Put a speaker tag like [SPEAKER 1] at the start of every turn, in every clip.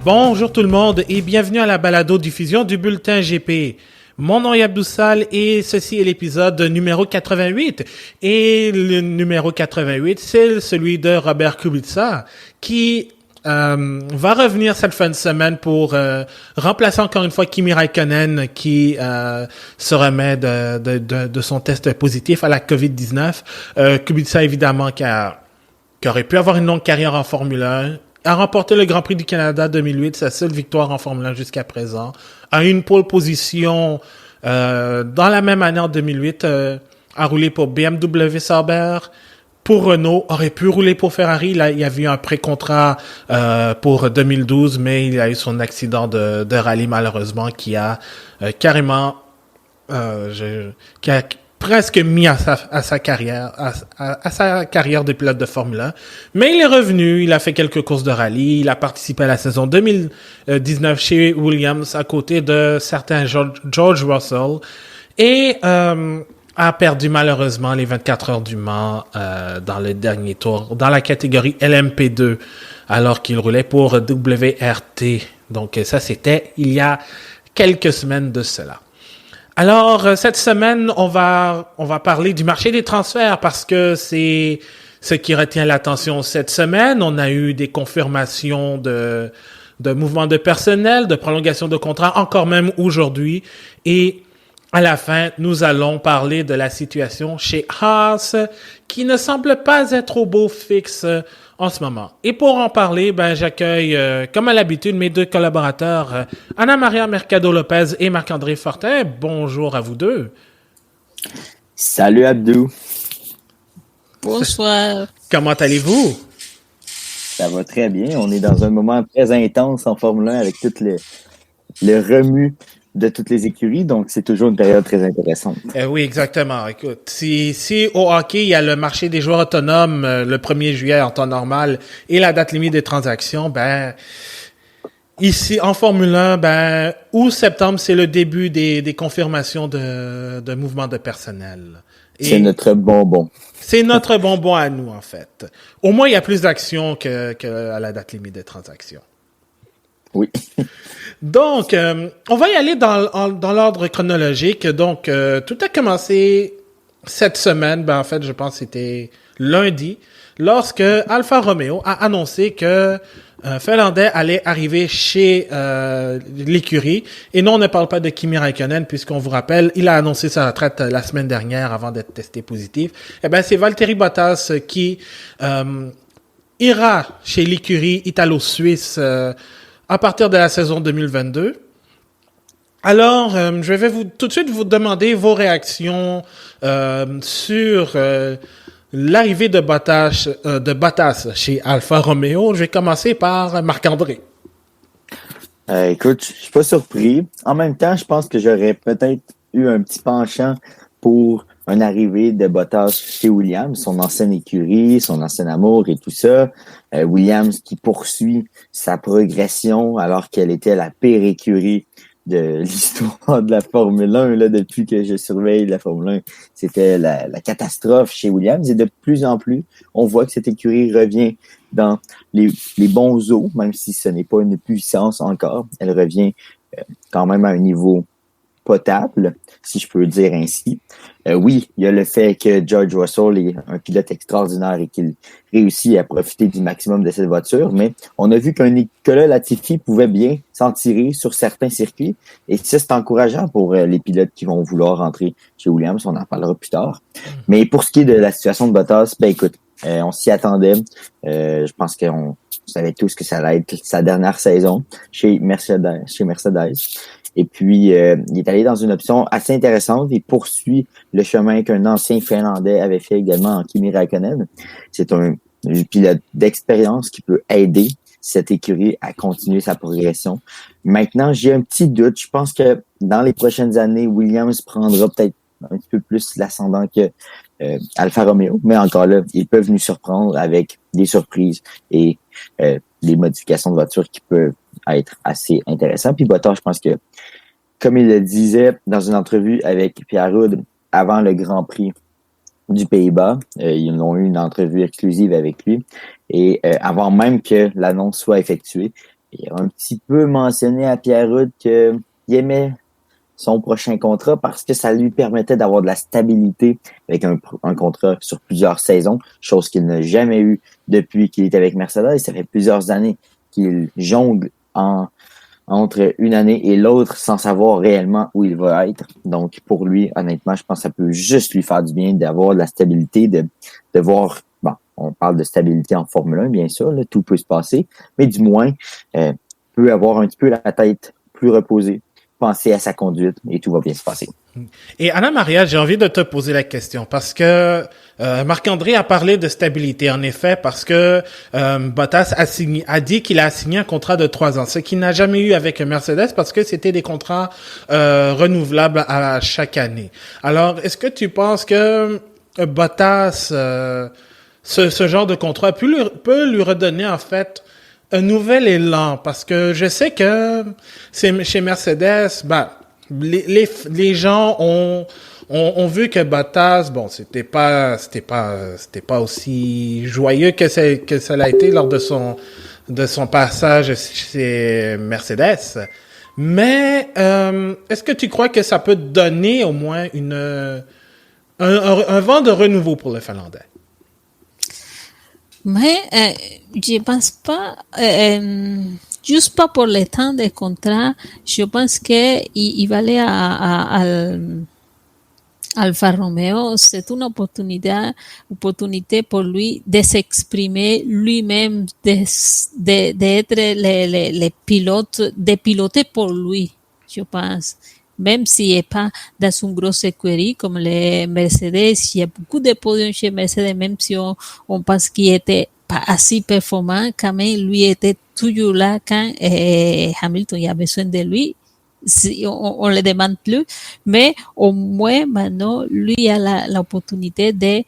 [SPEAKER 1] Bonjour tout le monde et bienvenue à la balado-diffusion du Bulletin GP. Mon nom est Abdoussal et ceci est l'épisode numéro 88. Et le numéro 88, c'est celui de Robert Kubica qui va revenir cette fin de semaine pour remplacer encore une fois Kimi Räikkönen qui se remet de son test positif à la COVID-19. Kubica, évidemment, qui aurait pu avoir une longue carrière en Formule 1, a remporté le Grand Prix du Canada 2008, sa seule victoire en Formule 1 jusqu'à présent, a eu une pole position dans la même année en 2008, a roulé pour BMW Sauber, pour Renault, aurait pu rouler pour Ferrari. Là, il y avait eu un pré-contrat pour 2012, mais il a eu son accident de rallye malheureusement qui a carrément qui a presque mis à sa carrière de pilote de Formule 1. Mais il est revenu, il a fait quelques courses de rallye, il a participé à la saison 2019 chez Williams à côté de certains George Russell et a perdu malheureusement les 24 heures du Mans dans le dernier tour, dans la catégorie LMP2, alors qu'il roulait pour WRT. Donc ça, c'était il y a quelques semaines de cela. Alors, cette semaine, on va parler du marché des transferts parce que c'est ce qui retient l'attention cette semaine. On a eu des confirmations de mouvements de personnel, de prolongation de contrats, encore même aujourd'hui. Et à la fin, nous allons parler de la situation chez Haas, qui ne semble pas être au beau fixe en ce moment. Et pour en parler, j'accueille, comme à l'habitude, mes deux collaborateurs, Anna-Maria Mercado-Lopez et Marc-André Fortin. Bonjour à vous deux.
[SPEAKER 2] Salut Abdou.
[SPEAKER 3] Bonsoir.
[SPEAKER 1] Comment allez-vous?
[SPEAKER 2] Ça va très bien. On est dans un moment très intense en Formule 1 avec tout le remue de toutes les écuries, donc c'est toujours une période très intéressante.
[SPEAKER 1] Oui, exactement. Écoute, si au hockey, il y a le marché des joueurs autonomes le 1er juillet en temps normal et la date limite des transactions, ici en Formule 1, août, septembre, c'est le début des confirmations de mouvements de personnel. Et
[SPEAKER 2] c'est notre bonbon.
[SPEAKER 1] C'est notre bonbon à nous, en fait. Au moins, il y a plus d'actions que à la date limite des transactions.
[SPEAKER 2] Oui.
[SPEAKER 1] Donc, on va y aller dans l'ordre chronologique. Donc, tout a commencé cette semaine. En fait, je pense que c'était lundi, lorsque Alfa Romeo a annoncé que Finlandais allait arriver chez l'écurie. Et non, on ne parle pas de Kimi Räikkönen, puisqu'on vous rappelle, il a annoncé sa retraite la semaine dernière avant d'être testé positif. C'est Valtteri Bottas qui ira chez l'écurie italo-suisse à partir de la saison 2022. Alors, je vais tout de suite vous demander vos réactions sur l'arrivée de Bottas chez Alfa Romeo. Je vais commencer par Marc-André.
[SPEAKER 2] Écoute, je suis pas surpris. En même temps, je pense que j'aurais peut-être eu un petit penchant pour une arrivée de Bottas chez Williams, son ancienne écurie, son ancien amour et tout ça. Williams qui poursuit sa progression alors qu'elle était la pire écurie de l'histoire de la Formule 1. Là, depuis que je surveille la Formule 1, c'était la catastrophe chez Williams. Et de plus en plus, on voit que cette écurie revient dans les bons eaux, même si ce n'est pas une puissance encore. Elle revient quand même à un niveau potable, si je peux dire ainsi. Oui, il y a le fait que George Russell est un pilote extraordinaire et qu'il réussit à profiter du maximum de cette voiture, mais on a vu qu'un Nicolas Latifi pouvait bien s'en tirer sur certains circuits, et ça, c'est encourageant pour les pilotes qui vont vouloir rentrer chez Williams, on en parlera plus tard. Mais pour ce qui est de la situation de Bottas, écoute, on s'y attendait. Je pense qu'on savait tous que ça allait être sa dernière saison chez Mercedes. Et puis, il est allé dans une option assez intéressante. Il poursuit le chemin qu'un ancien Finlandais avait fait également en Kimi Räikkönen. C'est un pilote d'expérience qui peut aider cette écurie à continuer sa progression. Maintenant, j'ai un petit doute. Je pense que dans les prochaines années, Williams prendra peut-être un petit peu plus l'ascendant que Alfa Romeo. Mais encore là, ils peuvent nous surprendre avec des surprises et des modifications de voiture qui peuvent être assez intéressantes. Puis Bottas, je pense que, comme il le disait dans une entrevue avec Pierre Rudd avant le Grand Prix du Pays-Bas, ils ont eu une entrevue exclusive avec lui, et avant même que l'annonce soit effectuée, Il a un petit peu mentionné à Pierre-Rudd qu'il aimait son prochain contrat parce que ça lui permettait d'avoir de la stabilité avec un contrat sur plusieurs saisons, chose qu'il n'a jamais eu depuis qu'il est avec Mercedes. Ça fait plusieurs années qu'il jongle entre une année et l'autre sans savoir réellement où il va être. Donc, pour lui, honnêtement, je pense que ça peut juste lui faire du bien d'avoir de la stabilité, de voir, bon, on parle de stabilité en Formule 1, bien sûr, là, tout peut se passer, mais du moins, peut avoir un petit peu la tête plus reposée, penser à sa conduite et tout va bien se passer.
[SPEAKER 1] Et Anna-Maria, j'ai envie de te poser la question parce que Marc-André a parlé de stabilité, en effet, parce que Bottas a dit qu'il a signé un contrat de 3 ans, ce qu'il n'a jamais eu avec Mercedes parce que c'était des contrats renouvelables à chaque année. Alors, est-ce que tu penses que Bottas, ce genre de contrat peut lui redonner en fait un nouvel élan? Parce que je sais que chez Mercedes, les gens ont vu que Bottas, bon, c'était pas aussi joyeux que ça l'a été lors de son passage chez Mercedes. Mais est-ce que tu crois que ça peut donner au moins un vent de renouveau pour le Finlandais?
[SPEAKER 3] Mais je pense pas, juste pas pour le temps de contrat, je pense que il va aller al Alfa Romeo, c'est une opportunité pour lui de s'exprimer lui-même, d'être les pilotes, de piloter pour lui, je pense. Même s'il n'est pas dans une grosse écurie comme les Mercedes, il y a beaucoup de podiums chez Mercedes, même si on pense qu'il était pas assez performant, quand même, lui était toujours là quand Hamilton y a besoin de lui. Si on le demande plus, mais au moins maintenant, lui a l'opportunité de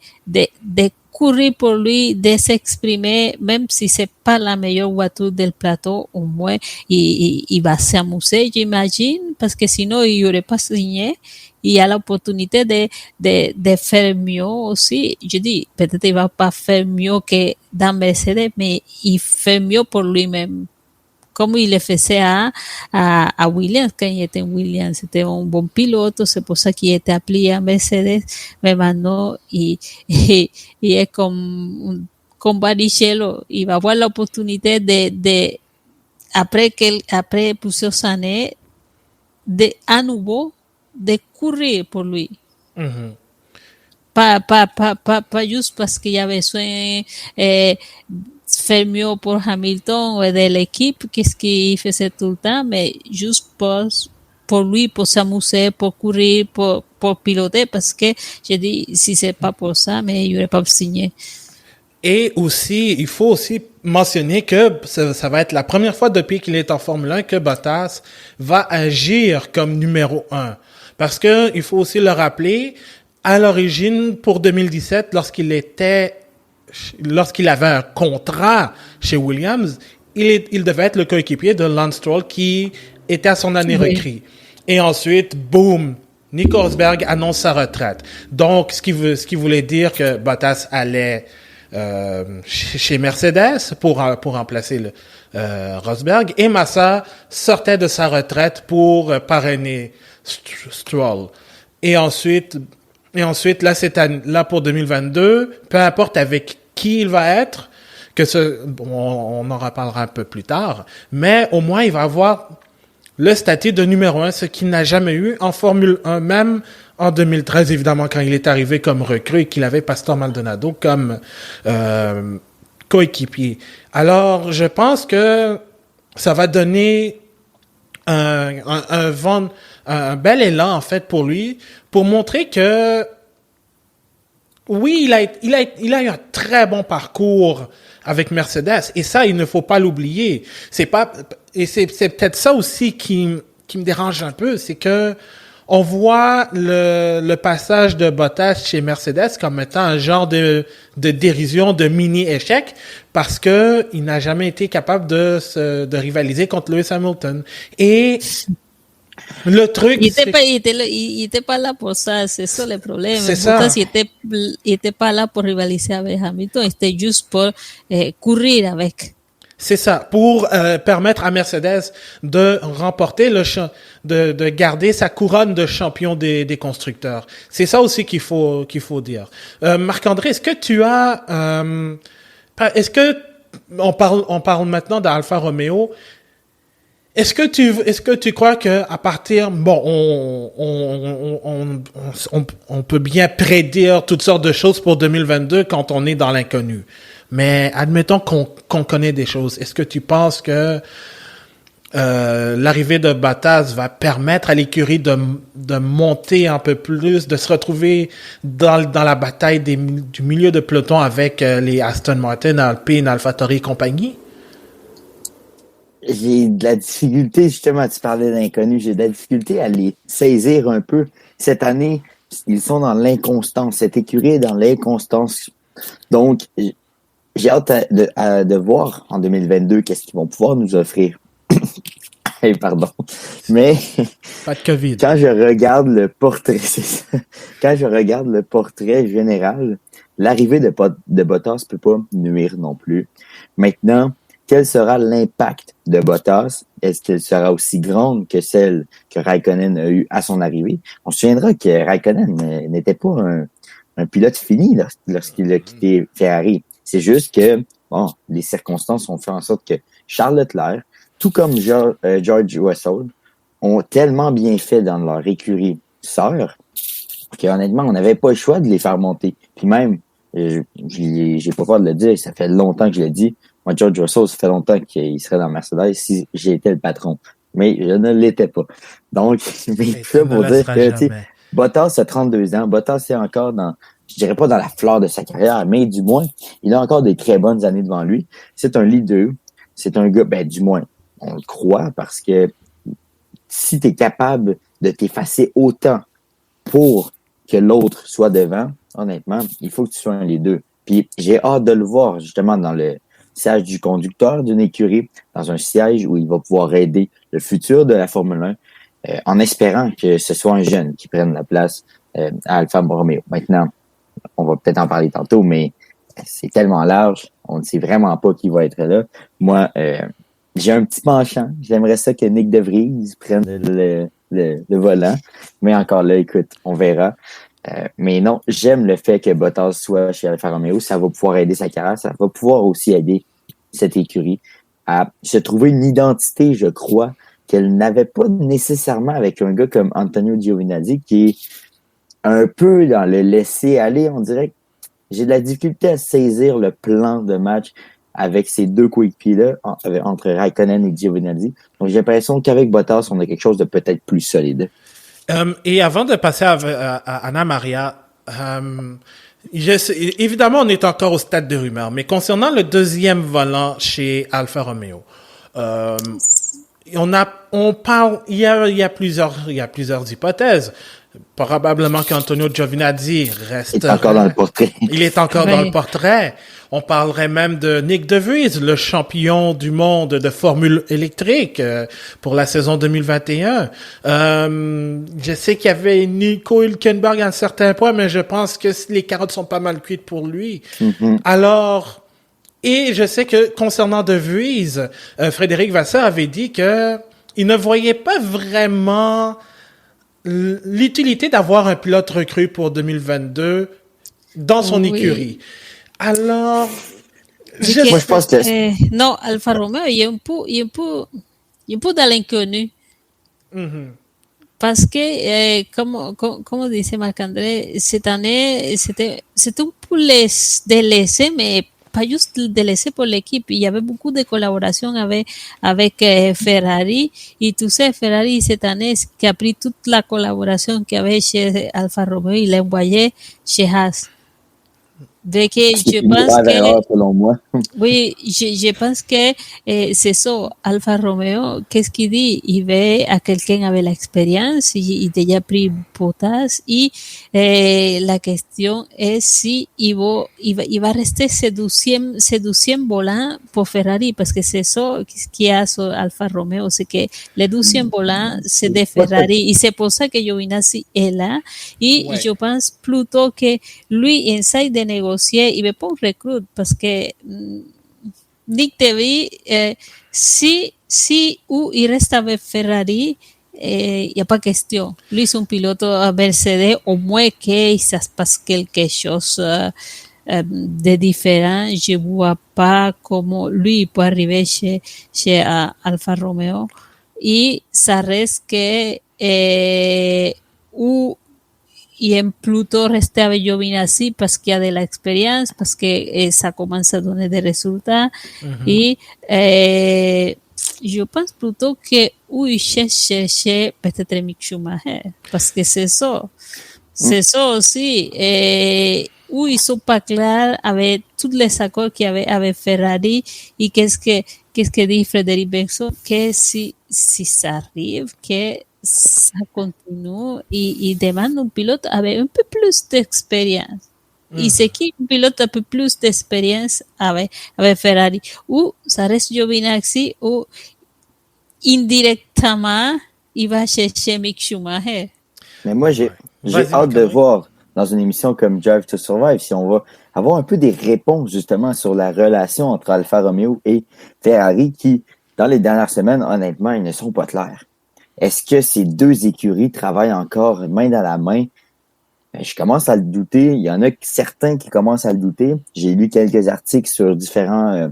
[SPEAKER 3] courir pour lui, de s'exprimer, même si c'est pas la meilleure voiture del plateau, au moins il va s'amuser, j'imagine, parce que sinon il n'aurait pas signé. Il a l'opportunité de faire mieux aussi. Je dis, peut-être il va pas faire mieux que dans Mercedes, mais il fait mieux pour lui-même. Como il le faisait a Williams, quand il était en Williams, c'était un bon pilote, c'est pour ça qu'il était appelé à Mercedes, mais maintenant, il est comme Barrichello, il va avoir l'opportunité après plusieurs années, à nouveau, de courir pour lui.
[SPEAKER 1] Mm-hmm.
[SPEAKER 3] Pas juste parce qu'il y a besoin faire mieux pour Hamilton ou de l'équipe, qu'est-ce qu'il faisait tout le temps, mais juste pour lui, pour s'amuser, pour courir, pour piloter, parce que j'ai dit, si c'est pas pour ça, mais il n'aurait pas signé.
[SPEAKER 1] Et aussi, il faut aussi mentionner que ça va être la première fois depuis qu'il est en Formule 1 que Bottas va agir comme numéro 1. Parce que, il faut aussi le rappeler, à l'origine, pour 2017, lorsqu'il avait un contrat chez Williams, il devait être le coéquipier de Lance Stroll qui était à son année recrue. Et ensuite, boum, Nico Rosberg annonce sa retraite. Donc, ce qui voulait dire que Bottas allait chez Mercedes pour remplacer Rosberg, et Massa sortait de sa retraite pour parrainer Stroll. Et ensuite, là pour 2022, peu importe avec qui il va être, on en reparlera un peu plus tard, mais au moins il va avoir le statut de numéro 1, ce qu'il n'a jamais eu en Formule 1, même en 2013, évidemment, quand il est arrivé comme recrue et qu'il avait Pastor Maldonado comme coéquipier. Alors, je pense que ça va donner un bel élan, en fait, pour lui, pour montrer que oui, il a eu un très bon parcours avec Mercedes, et ça, il ne faut pas l'oublier. C'est peut-être ça aussi qui me dérange un peu, c'est que on voit le passage de Bottas chez Mercedes comme étant un genre de dérision, de mini-échec, parce que il n'a jamais été capable de rivaliser contre Lewis Hamilton. Et le truc,
[SPEAKER 3] il était pas là pour ça, c'est ça le problème.
[SPEAKER 1] C'est ça.
[SPEAKER 3] Bottas, il était pas là pour rivaliser avec Hamilton, c'était juste pour courir avec.
[SPEAKER 1] C'est ça, pour permettre à Mercedes de remporter de garder sa couronne de champion des constructeurs. C'est ça aussi qu'il faut dire. Marc-André, est-ce que tu as est-ce que on parle maintenant d'Alfa Romeo. Est-ce que tu crois que à partir on peut bien prédire toutes sortes de choses pour 2022 quand on est dans l'inconnu. Mais admettons qu'on connaît des choses. Est-ce que tu penses que l'arrivée de Bottas va permettre à l'écurie de monter un peu plus, de se retrouver dans la bataille du milieu de peloton avec les Aston Martin, Alpine, AlphaTauri et compagnie?
[SPEAKER 2] J'ai de la difficulté, justement, tu parlais d'inconnus, j'ai de la difficulté à les saisir un peu. Cette année, ils sont dans l'inconstance. Cette écurie est dans l'inconstance. Donc, j'ai hâte de voir en 2022 qu'est-ce qu'ils vont pouvoir nous offrir. Hey, pardon. Mais
[SPEAKER 1] pas de COVID.
[SPEAKER 2] Quand je regarde le portrait, c'est ça. Quand je regarde le portrait général, l'arrivée de Bottas peut pas nuire non plus. Maintenant, quel sera l'impact de Bottas? Est-ce qu'elle sera aussi grande que celle que Raikkonen a eue à son arrivée? On se souviendra que Raikkonen n'était pas un pilote fini lorsqu'il a quitté Ferrari. C'est juste que, les circonstances ont fait en sorte que Charles Leclerc, tout comme George Russell, ont tellement bien fait dans leur écurie sœur qu'honnêtement, on n'avait pas le choix de les faire monter. Puis même, j'ai pas peur de le dire, ça fait longtemps que je l'ai dit, moi, George Russell, ça fait longtemps qu'il serait dans Mercedes si j'étais le patron. Mais je ne l'étais pas. Donc, mais ça pour dire que, Bottas a 32 ans. Bottas est encore je dirais pas dans la fleur de sa carrière, mais du moins, il a encore des très bonnes années devant lui. C'est un leader. C'est un gars, du moins, on le croit parce que si tu es capable de t'effacer autant pour que l'autre soit devant, honnêtement, il faut que tu sois un des deux. Puis j'ai hâte de le voir justement dans le siège du conducteur d'une écurie, dans un siège où il va pouvoir aider le futur de la Formule 1, en espérant que ce soit un jeune qui prenne la place à Alfa Romeo. Maintenant, on va peut-être en parler tantôt, mais c'est tellement large, on ne sait vraiment pas qui va être là. Moi, j'ai un petit penchant. J'aimerais ça que Nick De Vries prenne le volant. Mais encore là, écoute, on verra. Mais non, j'aime le fait que Bottas soit chez Alfa Romeo. Ça va pouvoir aider sa carrière. Ça va pouvoir aussi aider cette écurie à se trouver une identité, je crois, qu'elle n'avait pas nécessairement avec un gars comme Antonio Giovinazzi, qui est un peu dans le laisser-aller. On dirait que j'ai de la difficulté à saisir le plan de match avec ces deux coéquipiers-là, entre Raikkonen et Giovinazzi. Donc, j'ai l'impression qu'avec Bottas, on a quelque chose de peut-être plus solide.
[SPEAKER 1] Et avant de passer à Anna Maria, évidemment, on est encore au stade de rumeur, mais concernant le deuxième volant chez Alfa Romeo, on parle, il y a plusieurs hypothèses. Probablement qu'Antonio Giovinazzi reste.
[SPEAKER 2] Il est encore dans le portrait.
[SPEAKER 1] Il est encore dans le portrait. On parlerait même de Nick De Vries, le champion du monde de Formule électrique pour la saison 2021. Je sais qu'il y avait Nico Hülkenberg à un certain point, mais je pense que les carottes sont pas mal cuites pour lui. Mm-hmm. Alors, et je sais que concernant De Vries, Frédéric Vasseur avait dit que il ne voyait pas vraiment l'utilité d'avoir un pilote recru pour 2022 dans son écurie. Alors,
[SPEAKER 2] moi, je pense que...
[SPEAKER 3] non, Alfa Romeo, il est un peu dans l'inconnu.
[SPEAKER 1] Mm-hmm.
[SPEAKER 3] Parce que, comme disait Marc-André, cette année, c'était un peu délaissé, mais pas juste délaissé pour l'équipe. Il y avait beaucoup de collaboration avec Ferrari. Et tu sais, Ferrari, cette année, qui a pris toute la collaboration qu'il y avait chez Alfa Romeo, il l'a envoyé chez Haas. De que je pense que
[SPEAKER 2] selon moi.
[SPEAKER 3] Oui, je pense que c'est ça. Alfa Romeo, qu'est-ce qu'il dit? Il veut à quelqu'un avec l'expérience, il déjà pris Bottas et la question est si il va rester ce 12e volant pour Ferrari, parce que c'est ça qui a sur Alfa Romeo, c'est que le 12e volant c'est de Ferrari et c'est pour ça que Giovinazzi est là et je pense plutôt que lui essaie de négocier, il veut pas un recrute parce que Nick DeVries, si il reste avec Ferrari, il n'y a pas question. Lui, c'est un pilote à Mercedes, au moins qu'il se passe quelque chose de différent. Je ne vois pas comment lui peut arriver chez Alfa Romeo. Et ça reste que ou il aime plutôt rester avec Giovinazzi parce qu'il y a de l'expérience, parce que ça commence à donner des résultats. Et je pense plutôt que où il cherche peut-être Mick Schumacher, parce que c'est ça. C'est ça aussi. Où ils sont pas clairs avec tous les accords qu'il y avait avec Ferrari et qu'est-ce que dit Frédéric Benson, que si ça arrive, que ça continue et demande un pilote avec un peu plus d'expérience. Et c'est qui un pilote un peu plus d'expérience avec Ferrari? Ou ça reste Giovinazzi ou indirectement il va chercher Mick Schumacher.
[SPEAKER 2] Mais moi, j'ai hâte de voir dans une émission comme Drive to Survive si on va avoir un peu des réponses justement sur la relation entre Alfa Romeo et Ferrari qui, dans les dernières semaines, honnêtement, ils ne sont pas clairs. Est-ce que ces deux écuries travaillent encore main dans la main? Je commence à le douter. Il y en a certains qui commencent à le douter. J'ai lu quelques articles sur différents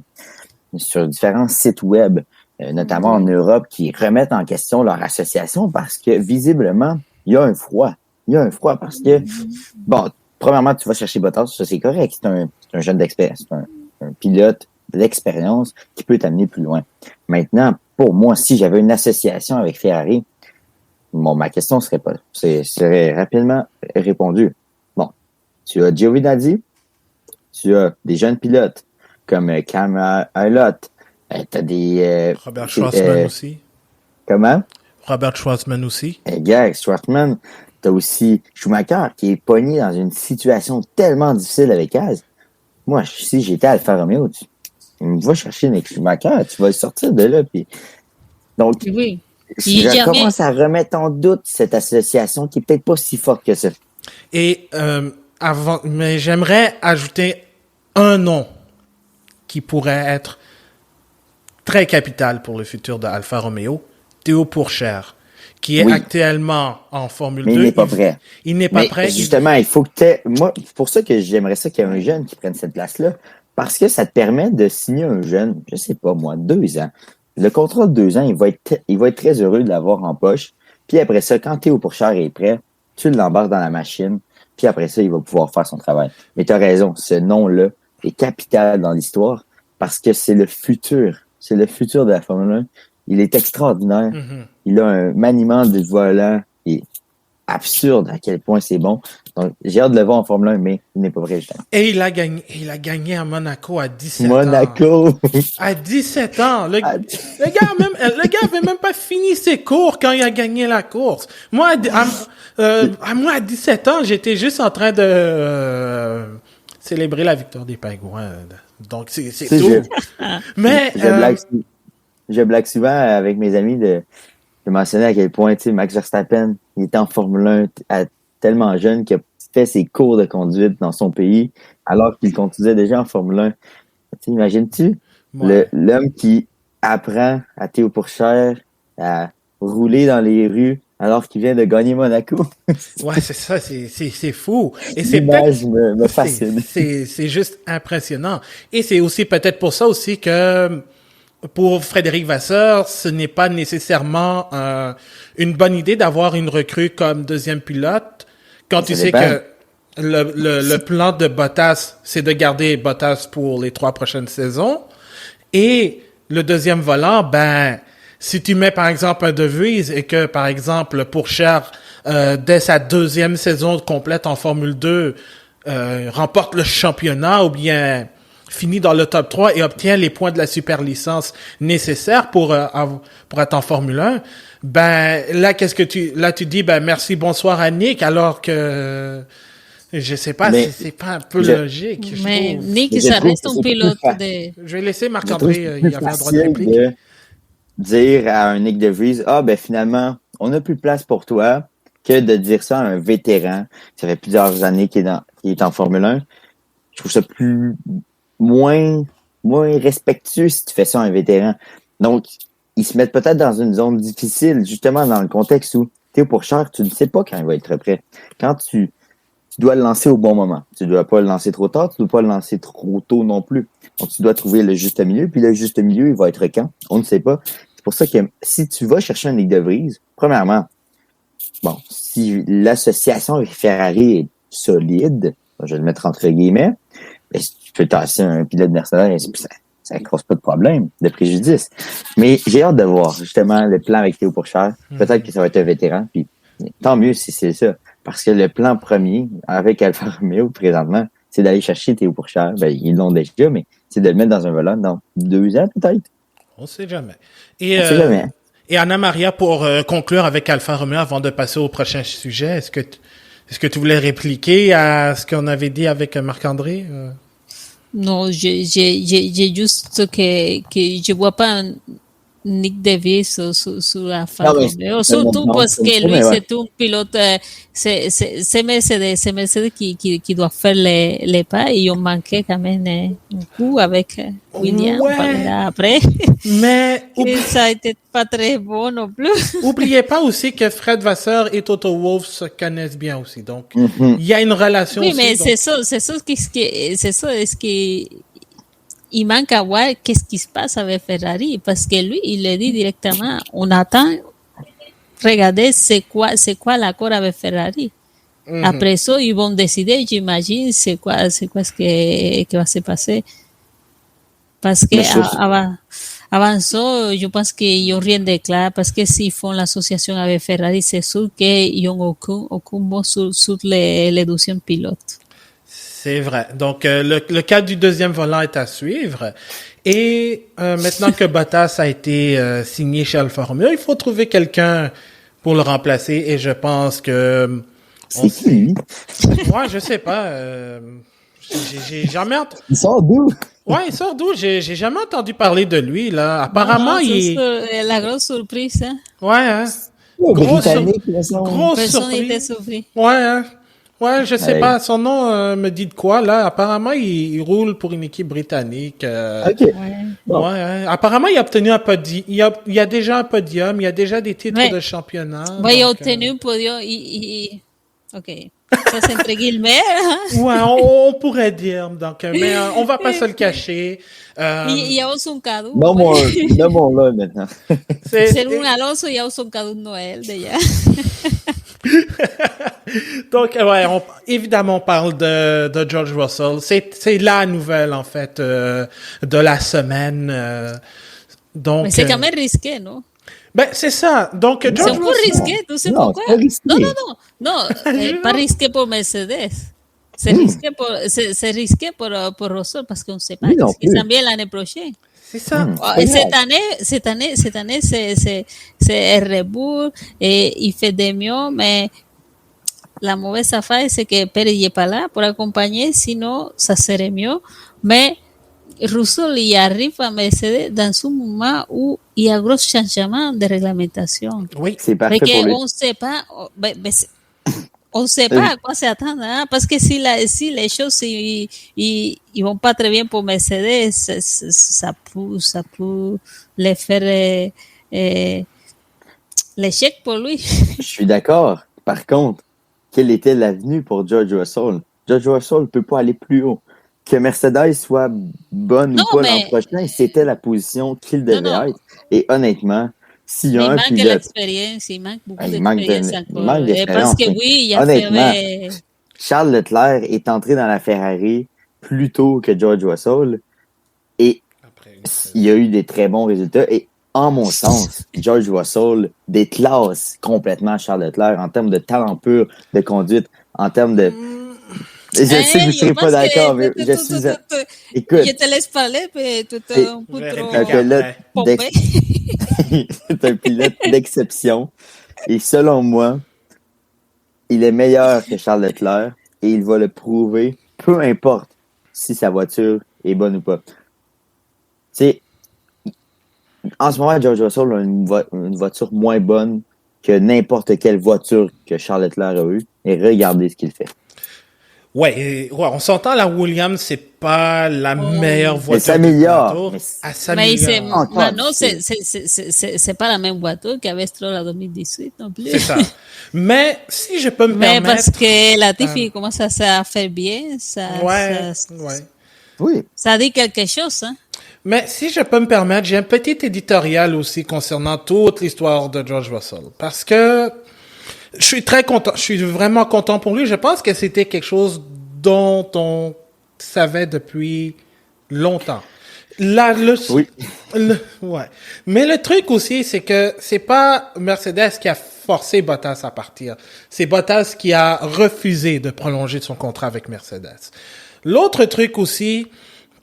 [SPEAKER 2] sites web, notamment en Europe, qui remettent en question leur association parce que visiblement, il y a un froid. Il y a un froid parce que, bon, premièrement, tu vas chercher Bottas, ça c'est correct. C'est un jeune d'expérience, c'est un pilote d'expérience qui peut t'amener plus loin. Maintenant, pour moi, si j'avais une association avec Ferrari, bon, ma question serait rapidement répondue. Bon, tu as Giovinazzi, tu as des jeunes pilotes comme Cam Ilott, t'as des...
[SPEAKER 1] Robert Schwarzman aussi.
[SPEAKER 2] Comment?
[SPEAKER 1] Robert Schwarzman aussi.
[SPEAKER 2] Exact, Schwarzman. T'as aussi Schumacher qui est pogné dans une situation tellement difficile avec Az. Moi, si j'étais Alfa Romeo, tu vas chercher Nick Schumacher, tu vas le sortir de là. Puis... Donc,
[SPEAKER 3] oui.
[SPEAKER 2] Je commence à remettre en doute cette association qui est peut-être pas si forte que ça.
[SPEAKER 1] Et mais j'aimerais ajouter un nom qui pourrait être très capital pour le futur de Alfa Romeo, Théo Pourchaire, qui est actuellement en Formule 2.
[SPEAKER 2] Mais il n'est pas prêt.
[SPEAKER 1] Il n'est pas prêt.
[SPEAKER 2] Justement, il faut que moi, c'est pour ça que j'aimerais ça qu'il y ait un jeune qui prenne cette place-là, parce que ça te permet de signer un jeune, je sais pas moi, 2 ans. Le contrat de 2 ans, il va être très heureux de l'avoir en poche. Puis après ça, quand Théo Pourchaire est prêt, tu l'embarques dans la machine. Puis après ça, il va pouvoir faire son travail. Mais tu as raison, ce nom-là est capital dans l'histoire parce que c'est le futur. C'est le futur de la Formule 1. Il est extraordinaire. Mm-hmm. Il a un maniement de volant qui est absurde à quel point c'est bon. Donc, j'ai hâte de le voir en Formule 1, mais il n'est pas vrai.
[SPEAKER 1] Et il a gagné à Monaco à 17
[SPEAKER 2] ans. Monaco!
[SPEAKER 1] À 17 ans! Le gars avait même pas fini ses cours quand il a gagné la course. Moi, à 17 ans, j'étais juste en train de célébrer la victoire des Pingouins. Donc, c'est tout. Mais...
[SPEAKER 2] Je blague souvent avec mes amis de mentionner à quel point, tu sais, Max Verstappen, il était en Formule 1 tellement jeune qu'il a fait ses cours de conduite dans son pays, alors qu'il conduisait déjà en Formule 1. Imagines-tu l'homme qui apprend à Théo Pourchaire à rouler dans les rues alors qu'il vient de gagner Monaco?
[SPEAKER 1] Ouais, c'est ça, c'est fou. Et
[SPEAKER 2] l'image me fascine.
[SPEAKER 1] C'est juste impressionnant. Et c'est aussi peut-être pour ça aussi que pour Frédéric Vasseur, ce n'est pas nécessairement une bonne idée d'avoir une recrue comme deuxième pilote quand tu sais que le plan de Bottas, c'est de garder Bottas pour les 3 prochaines saisons. Et le deuxième volant, si tu mets par exemple un De Vries et que par exemple Pourchaire, dès sa 2e saison complète en Formule 2, remporte le championnat ou bien finit dans le top 3 et obtient les points de la super licence nécessaires pour être en Formule 1, là, tu dis, merci, bonsoir à Nick, alors que, je sais pas si c'est pas un peu logique.
[SPEAKER 3] Mais Nick, ça reste un pilote
[SPEAKER 1] Je vais laisser Marc-André, il avait le droit de réplique.
[SPEAKER 2] Dire à un Nick De Vries, finalement, on n'a plus de place pour toi, que de dire ça à un vétéran, ça fait plusieurs années qu'il est en Formule 1. Je trouve ça moins moins respectueux si tu fais ça à un vétéran. Donc, ils se mettent peut-être dans une zone difficile, justement dans le contexte où Théo Pourchard, tu ne sais pas quand il va être prêt. Quand tu dois le lancer au bon moment. Tu ne dois pas le lancer trop tard, tu ne dois pas le lancer trop tôt non plus. Donc, tu dois trouver le juste milieu, puis le juste milieu, il va être quand? On ne sait pas. C'est pour ça que si tu vas chercher un Nick DeVries, premièrement, bon, si l'association avec Ferrari est solide, je vais le mettre entre guillemets, ben, si tu peux tasser un pilote Mercedes, ça ne cause pas de problème, de préjudice. Mais j'ai hâte de voir, justement, le plan avec Théo Pourchard. Peut-être que ça va être un vétéran, puis tant mieux si c'est ça. Parce que le plan premier, avec Alfa Romeo, présentement, c'est d'aller chercher Théo Pourchard. Ben, ils l'ont déjà, mais c'est de le mettre dans un volant dans 2 ans, peut-être.
[SPEAKER 1] On sait jamais.
[SPEAKER 2] On sait jamais.
[SPEAKER 1] Et Anna Maria, pour conclure avec Alfa Romeo, avant de passer au prochain sujet, est-ce que tu voulais répliquer à ce qu'on avait dit avec Marc-André?
[SPEAKER 3] Non, j'ai juste que je vois pas un Nick DeVries sur Alfa Romeo, surtout parce que lui, c'est un pilote, c'est Mercedes qui doit faire les pas, et ils ont manqué quand même un coup avec Williams, on parlera après.
[SPEAKER 1] Mais
[SPEAKER 3] ça a été pas très bon non plus.
[SPEAKER 1] Oubliez pas aussi que Fred Vasseur et Toto Wolff se connaissent bien aussi, donc il y a une relation.
[SPEAKER 3] Oui,
[SPEAKER 1] aussi,
[SPEAKER 3] mais
[SPEAKER 1] donc...
[SPEAKER 3] c'est ça, est-ce que il manque à voir qu'est-ce qui se passe avec Ferrari, parce que lui, il le dit directement, on attend, regardez c'est quoi l'accord avec Ferrari. Après ça, ils vont décider, j'imagine, c'est quoi ce que va se passer. Parce que avant ça, je pense qu'il n'y a rien de clair, parce que s'ils font l'association avec Ferrari, c'est sûr qu'ils n'ont aucun mot sur les 12e pilotes.
[SPEAKER 1] C'est vrai. Donc, le cas du deuxième volant est à suivre. Et maintenant que Bottas a été signé chez Alfa Romeo, il faut trouver quelqu'un pour le remplacer. Et je pense que...
[SPEAKER 2] C'est qui, lui?
[SPEAKER 1] Ouais, je sais pas. J'ai jamais entendu...
[SPEAKER 2] Il sort d'où?
[SPEAKER 1] Ouais, il sort d'où? J'ai jamais entendu parler de lui, là. Apparemment, il...
[SPEAKER 3] C'est la grosse surprise, hein?
[SPEAKER 1] Ouais, hein? Grosse surprise. Ouais, hein? Ouais, je sais pas. Son nom me dit de quoi, là. Apparemment, il roule pour une équipe britannique.
[SPEAKER 2] OK.
[SPEAKER 1] Ouais. Bon. Ouais, hein. Apparemment, il a obtenu un podium. Il y a déjà un podium. Il y a déjà des titres de championnat.
[SPEAKER 3] Ouais, il a obtenu un podium. OK. Ça, c'est entre guillemets. Hein?
[SPEAKER 1] Ouais, on pourrait dire. Donc, mais on va pas se le cacher.
[SPEAKER 3] Il y a aussi un cadeau.
[SPEAKER 2] Nommons-le maintenant.
[SPEAKER 3] C'est un Alonso, il y a aussi un cadeau de Noël, déjà.
[SPEAKER 1] Donc, ouais, évidemment, on parle de George Russell. C'est la nouvelle, en fait, de la semaine. Donc,
[SPEAKER 3] mais c'est quand même risqué, non?
[SPEAKER 1] Ben, c'est ça. Donc, George
[SPEAKER 3] c'est un peu risqué, tu sais pourquoi? Non, pas risqué pour Mercedes. C'est risqué pour Russell, parce qu'on ne sait pas ce qui s'en vient l'année prochaine.
[SPEAKER 1] C'est ça.
[SPEAKER 3] Et cette année, c'est Red Bull, et il fait des mieux, mais la mauvaise affaire, c'est que Pérez n'est pas là pour accompagner, sinon ça serait mieux. Mais Russell y arrive à Mercedes dans un moment où il y a un gros changement de réglementation.
[SPEAKER 2] Oui, c'est parfait pour lui.
[SPEAKER 3] On ne sait pas à quoi s'attendre, hein? Parce que si les choses ils vont pas très bien pour Mercedes, ça peut les faire l'échec pour lui.
[SPEAKER 2] Je suis d'accord. Par contre, quelle était l'avenue pour George Russell? George Russell ne peut pas aller plus haut. Que Mercedes soit bonne ou pas l'an prochain, c'était la position qu'il devait être. Et honnêtement, s'il y a un pilote...
[SPEAKER 3] Il manque de l'expérience, il manque beaucoup d'expérience encore. Parce que oui, il a fait...
[SPEAKER 2] Charles Leclerc est entré dans la Ferrari plus tôt que George Russell et il y a eu des très bons résultats. Et en mon sens, George Russell déclasse complètement Charles Leclerc en termes de talent pur de conduite, en termes de... Je sais que vous ne serez pas d'accord, mais je suis... Écoute,
[SPEAKER 3] je te laisse parler, mais tu es un peu trop...
[SPEAKER 2] C'est un pilote d'exception. Et selon moi, il est meilleur que Charles Leclerc et il va le prouver, peu importe si sa voiture est bonne ou pas. Tu sais, en ce moment, George Russell a une voiture moins bonne que n'importe quelle voiture que Charles Leclerc a eue. Et regardez ce qu'il fait.
[SPEAKER 1] Ouais, on s'entend, la Williams, c'est pas la meilleure
[SPEAKER 2] Mais
[SPEAKER 1] voiture
[SPEAKER 2] ça
[SPEAKER 1] de
[SPEAKER 2] améliore.
[SPEAKER 1] plateau.
[SPEAKER 2] Mais
[SPEAKER 1] Elle
[SPEAKER 3] Mais
[SPEAKER 1] s'améliore.
[SPEAKER 2] Encore
[SPEAKER 3] maintenant,
[SPEAKER 2] difficile.
[SPEAKER 3] c'est pas la même voiture qu'avec Stroll en 2018 non plus.
[SPEAKER 1] C'est ça. Mais si je peux me
[SPEAKER 3] Mais parce
[SPEAKER 1] permettre,
[SPEAKER 3] que Latifi commence à faire bien,
[SPEAKER 1] ouais, ouais.
[SPEAKER 2] Oui.
[SPEAKER 3] ça dit quelque chose, hein.
[SPEAKER 1] Mais si je peux me permettre, j'ai un petit éditorial aussi concernant toute l'histoire de George Russell. Parce que je suis très content, je suis vraiment content pour lui. Je pense que c'était quelque chose dont on savait depuis longtemps. Là,
[SPEAKER 2] Oui.
[SPEAKER 1] ouais. Mais le truc aussi, c'est que c'est pas Mercedes qui a forcé Bottas à partir. C'est Bottas qui a refusé de prolonger son contrat avec Mercedes. L'autre truc aussi,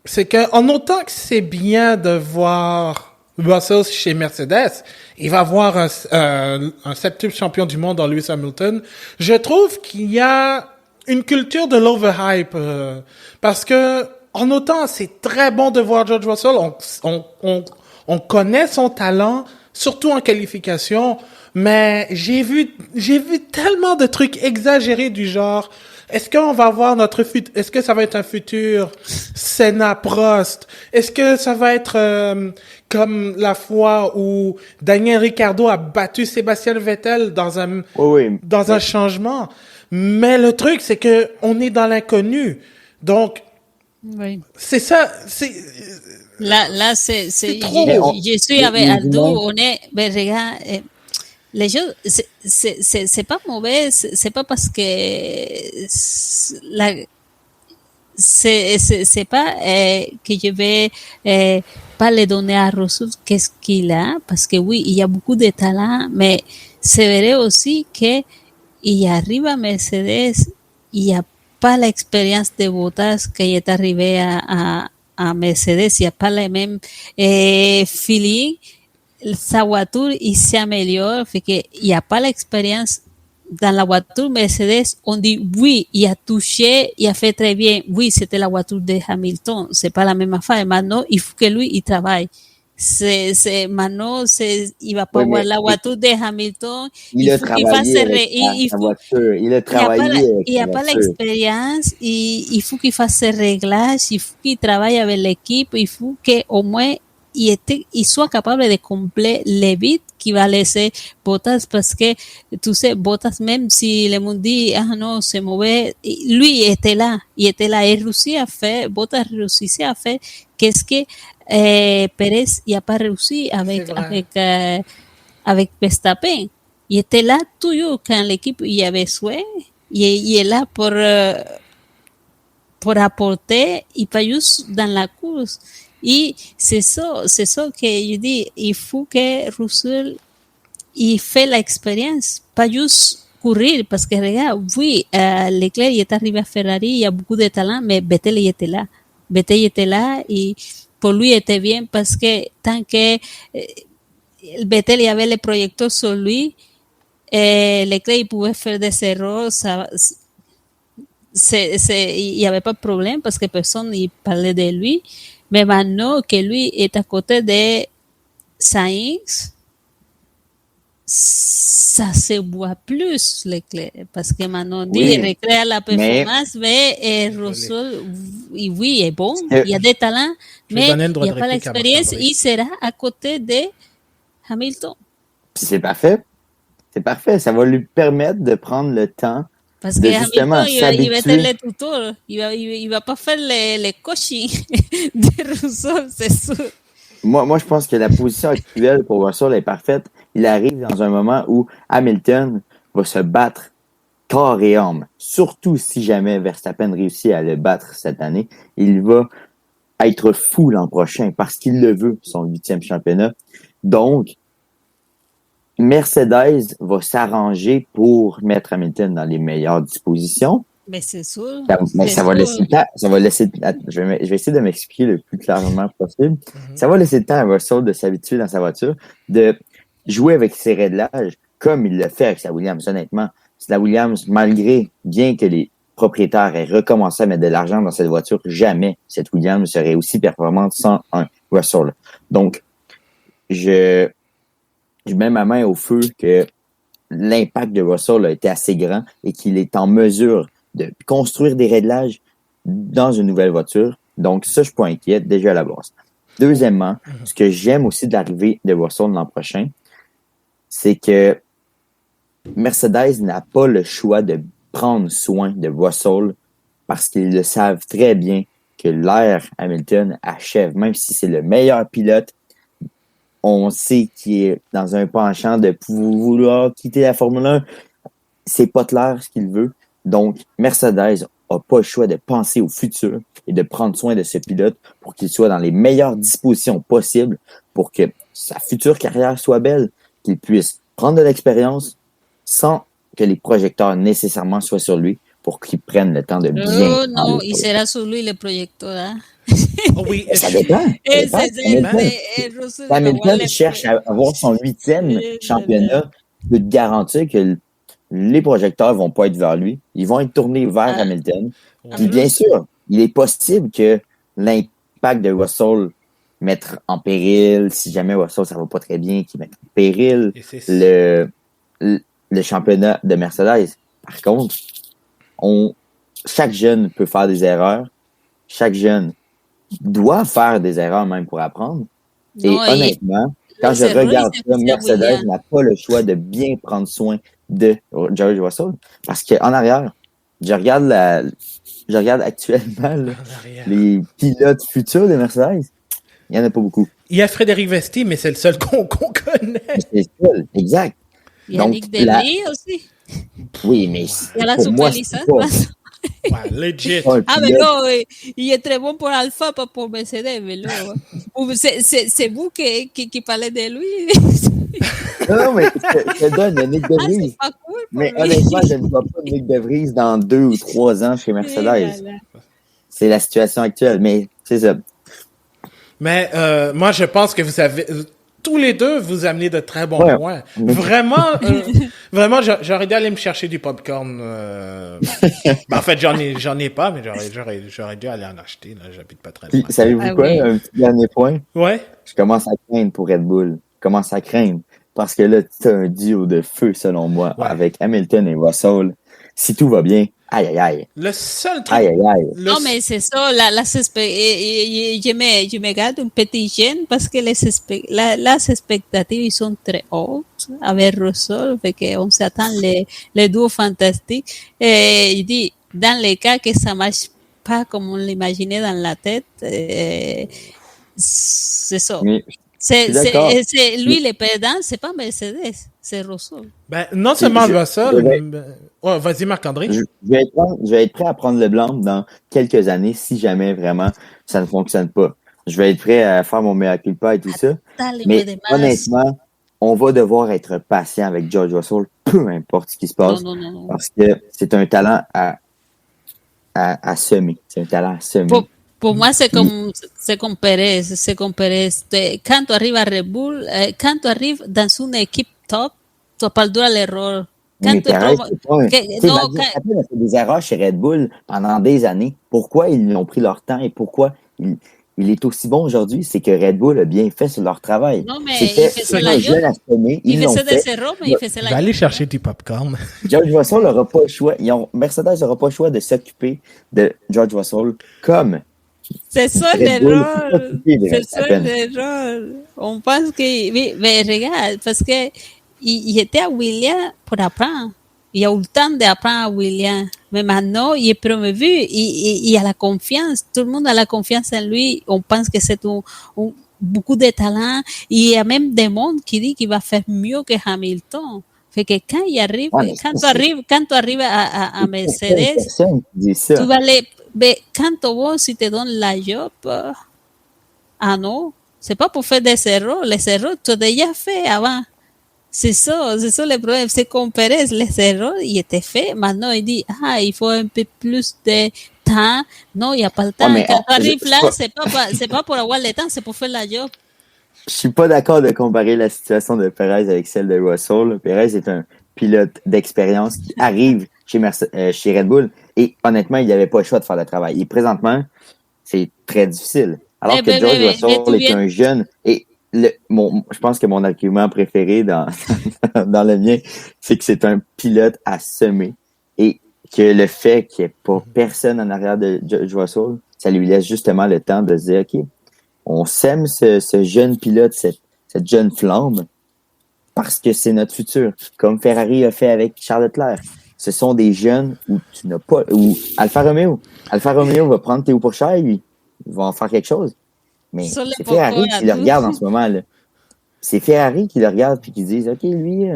[SPEAKER 1] c'est que en autant que c'est bien de voir Russell chez Mercedes, il va avoir un septuple champion du monde en Lewis Hamilton. Je trouve qu'il y a une culture de l'overhype parce que en autant c'est très bon de voir George Russell, on connaît son talent, surtout en qualification, mais j'ai vu tellement de trucs exagérés du genre. Est-ce qu'on va avoir est-ce que ça va être un futur Senna Prost? Est-ce que ça va être comme la fois où Daniel Ricciardo a battu Sébastien Vettel dans un
[SPEAKER 2] Oui.
[SPEAKER 1] changement? Mais le truc, c'est que on est dans l'inconnu. Donc,
[SPEAKER 3] Oui.
[SPEAKER 1] c'est ça,
[SPEAKER 3] Là, c'est,
[SPEAKER 1] trop.
[SPEAKER 3] je suis avec
[SPEAKER 2] les
[SPEAKER 3] Aldo,
[SPEAKER 2] humains-
[SPEAKER 3] on est, ben, regarde, les choses, c'est pas mauvais, c'est pas parce que la, c'est pas que je vais pas le donner à Rousseau qu'est-ce qu'il a, parce que oui, il y a beaucoup de talent, mais c'est vrai aussi que y arriba Mercedes, il n'y a pas l'expérience de Bottas qui est arrivé à Mercedes, il n'y a pas le même feeling, sa voiture il s'améliore, fait que il n'y a pas l'expérience dans la voiture Mercedes, on dit oui, il a touché, il a fait très bien, oui, c'était la voiture de Hamilton, c'est pas la même affaire, maintenant il faut que lui il travaille. Maintenant, il va pas
[SPEAKER 2] Oui,
[SPEAKER 3] voir
[SPEAKER 2] mais
[SPEAKER 3] la voiture de Hamilton,
[SPEAKER 2] il
[SPEAKER 3] il
[SPEAKER 2] a
[SPEAKER 3] faut qu'il fasse,
[SPEAKER 2] travaillé avec
[SPEAKER 3] il
[SPEAKER 2] sa
[SPEAKER 3] faut,
[SPEAKER 2] voiture. Il a
[SPEAKER 3] il n'y a pas,
[SPEAKER 2] travaillé avec
[SPEAKER 3] il y
[SPEAKER 2] sa
[SPEAKER 3] a pas
[SPEAKER 2] voiture.
[SPEAKER 3] l'expérience, il faut qu'il fasse ses réglages, il faut qu'il travaille avec l'équipe, il faut qu'au moins il soit capable de combler les vides qui va laisser Bottas parce que tu sais, Bottas même si le monde dit ah non c'est mauvais, lui il était là et réussi à faire, Bottas réussissait à faire qu'est-ce que Pérez n'a pas réussi avec Verstappen. Il était là toujours quand l'équipe y avait besoin. Il est là pour apporter et pas juste dans la course. Et c'est ça que je dis. Il faut que Russell il fait l'expérience, pas juste courir, parce que regarde, oui, Leclerc il est arrivé à Ferrari, il y a beaucoup de talent, mais Vettel il était là. Vettel était là et pour lui était bien parce que tant que Vettel il avait les projecteurs sur lui, Leclerc il pouvait faire des erreurs, il n'y avait pas de problème parce que personne ne parlait de lui. Mais maintenant que lui est à côté de Sainz, ça se voit plus Leclerc parce que maintenant dit recréer la performance, mais Russell, oui, est bon, il y a des talents, mais il n'y a pas l'expérience, il sera à côté de Hamilton.
[SPEAKER 2] C'est parfait. C'est parfait. Ça va lui permettre de prendre le temps
[SPEAKER 3] parce
[SPEAKER 2] de
[SPEAKER 3] que
[SPEAKER 2] justement
[SPEAKER 3] Hamilton, il va être
[SPEAKER 2] s'habituer.
[SPEAKER 3] le tuteur, il va pas faire les coaching de Russell, c'est sûr.
[SPEAKER 2] Moi, je pense que la position actuelle pour Russell est parfaite. Il arrive dans un moment où Hamilton va se battre corps et âme. Surtout si jamais Verstappen réussit à le battre cette année. Il va être fou l'an prochain parce qu'il le veut, son 8e championnat. Donc, Mercedes va s'arranger pour mettre Hamilton dans les meilleures dispositions.
[SPEAKER 3] Mais c'est sûr.
[SPEAKER 2] Mais ça va laisser le temps. Je vais essayer de m'expliquer le plus clairement possible. Ça va laisser le temps à Russell de s'habituer dans sa voiture, de jouer avec ses réglages comme il le fait avec sa Williams. Honnêtement, la Williams, bien que les propriétaires aient recommencé à mettre de l'argent dans cette voiture, jamais cette Williams serait aussi performante sans un Russell. Donc, je mets ma main au feu que l'impact de Russell a été assez grand et qu'il est en mesure de construire des réglages dans une nouvelle voiture. Donc, ça, je suis pas inquiet déjà à la base. Deuxièmement, ce que j'aime aussi de l'arrivée de Russell l'an prochain, c'est que Mercedes n'a pas le choix de prendre soin de Russell parce qu'ils le savent très bien que l'ère Hamilton achève. Même si c'est le meilleur pilote, on sait qu'il est dans un penchant de vouloir quitter la Formule 1. C'est pas clair ce qu'il veut. Donc, Mercedes n'a pas le choix de penser au futur et de prendre soin de ce pilote pour qu'il soit dans les meilleures dispositions possibles pour que sa future carrière soit belle, qu'il puisse prendre de l'expérience sans que les projecteurs nécessairement soient sur lui pour qu'il prenne le temps de bien...
[SPEAKER 3] Oh, non, il sera sur lui le projecteur. Hein?
[SPEAKER 1] Oh oui,
[SPEAKER 2] Ça dépend. Hamilton cherche à avoir son 8e championnat. Je peux te garantir que les projecteurs vont pas être vers lui. Ils vont être tournés vers Hamilton. Puis bien sûr, il est possible que l'impact de Russell mette en péril, si jamais Russell ça va pas très bien, qu'il mette en péril le championnat de Mercedes. Par contre, chaque jeune peut faire des erreurs. Chaque jeune doit faire des erreurs même pour apprendre. Et honnêtement, quand je regarde ça, Mercedes n'a pas le choix de bien prendre soin de George Russell. Parce qu'en arrière, je regarde actuellement les pilotes futurs de Mercedes. Il n'y en a pas beaucoup.
[SPEAKER 1] Il y a Frédéric Vesti, mais c'est le seul qu'on connaît.
[SPEAKER 2] C'est le seul, exact.
[SPEAKER 3] Yannick Debris aussi.
[SPEAKER 2] Oui, mais
[SPEAKER 3] pour moi, c'est pas...
[SPEAKER 1] Ouais, legit.
[SPEAKER 3] Ah, mais non, il est très bon pour Alpha, pas pour Mercedes, mais là, c'est vous qui parlez de lui.
[SPEAKER 2] Non, mais je te donne Yannick De Vries.
[SPEAKER 3] C'est pas cool
[SPEAKER 2] mais honnêtement, je ne vois pas Yannick De Vries dans 2 ou 3 ans chez Mercedes. C'est la situation actuelle, mais c'est ça.
[SPEAKER 1] Mais moi, je pense que vous avez... Tous les deux, vous amenez de très bons points. Vraiment, vraiment, j'aurais dû aller me chercher du popcorn. Ben, en fait, j'en ai pas, mais j'aurais dû aller en acheter. Là, j'habite pas très loin.
[SPEAKER 2] Savez-vous quoi? Un petit dernier point?
[SPEAKER 1] Ouais.
[SPEAKER 2] Je commence à craindre pour Red Bull. Je commence à craindre. Parce que là, tu as un duo de feu, selon moi, avec Hamilton et Russell. Si tout va bien, aïe, aïe, aïe.
[SPEAKER 1] Le seul truc...
[SPEAKER 2] Aïe, aïe, aïe.
[SPEAKER 3] Non, mais c'est ça. Je me garde un petit gêne parce que las expectatives ils sont très hautes avec Russell, fait qu'on s'attend les duos fantastiques. Et il dit, dans les cas que ça marche pas comme on l'imaginait dans la tête, c'est ça.
[SPEAKER 2] Mais,
[SPEAKER 3] c'est lui le perdant, c'est pas Mercedes, c'est Russell.
[SPEAKER 1] Ben, non seulement Russell, mais... vas-y Marc-André.
[SPEAKER 2] Je vais être prêt à prendre le blanc dans quelques années si jamais vraiment ça ne fonctionne pas. Je vais être prêt à faire mon mea culpa et tout ça. Mais honnêtement, on va devoir être patient avec George Russell, peu importe ce qui se passe. Non. Parce que c'est un talent à semer. C'est un talent à semer.
[SPEAKER 3] Pour moi, c'est comme Pérez. Quand tu arrives à Red Bull, quand tu arrives dans une équipe top, tu n'as pas le droit à l'erreur.
[SPEAKER 2] Quand tu a fait des erreurs chez Red Bull pendant des années. Pourquoi ils ont pris leur temps et pourquoi il est aussi bon aujourd'hui? C'est que Red Bull a bien fait sur leur travail.
[SPEAKER 3] Non, mais il faisait la gueule. Il faisait des erreurs, mais il faisait la gueule.
[SPEAKER 1] Va aller chercher du popcorn.
[SPEAKER 2] George Russell n'aura pas le choix. Mercedes n'aura pas le choix de s'occuper de George Russell comme...
[SPEAKER 3] C'est ça l'erreur. C'est ça l'erreur. On pense que... Mais regarde, parce que il était à Williams pour apprendre. Il a eu le temps d'apprendre à Williams. Mais maintenant, il est promu. Il a la confiance. Tout le monde a la confiance en lui. On pense que c'est beaucoup de talent. Il y a même des mondes qui disent qu'il va faire mieux que Hamilton. Fait que quand il arrive, quand tu arrives à Mercedes, tu vas aller... Mais quand tu vois si te donne la job, non, c'est pas pour faire des erreurs. Les erreurs, tu as déjà fait avant. C'est ça le problème. C'est qu'on Pérez, les erreurs, il était fait. Maintenant, il dit, il faut un peu plus de temps. Non, il n'y a pas le temps. Quand tu arrives là, c'est pas pour avoir le temps, c'est pour faire la job.
[SPEAKER 2] Je suis pas d'accord de comparer la situation de Pérez avec celle de Russell. Pérez est un pilote d'expérience qui arrive chez Red Bull et honnêtement, il n'avait pas le choix de faire le travail. Et présentement, c'est très difficile. Alors que George Russell est un jeune et je pense que mon argument préféré dans le mien, c'est que c'est un pilote à semer. Et que le fait qu'il n'y ait pas personne en arrière de George Russell, ça lui laisse justement le temps de se dire, OK, on sème ce jeune pilote, cette jeune flamme, parce que c'est notre futur. Comme Ferrari a fait avec Charles Leclerc. Ce sont des jeunes où tu n'as pas... Ou Alfa Romeo. Alfa Romeo va prendre Théo Pourchaire, lui. Il va en faire quelque chose. Mais c'est Ferrari qui le regarde en ce moment, là. C'est Ferrari qui le regarde puis qui disent, OK, lui,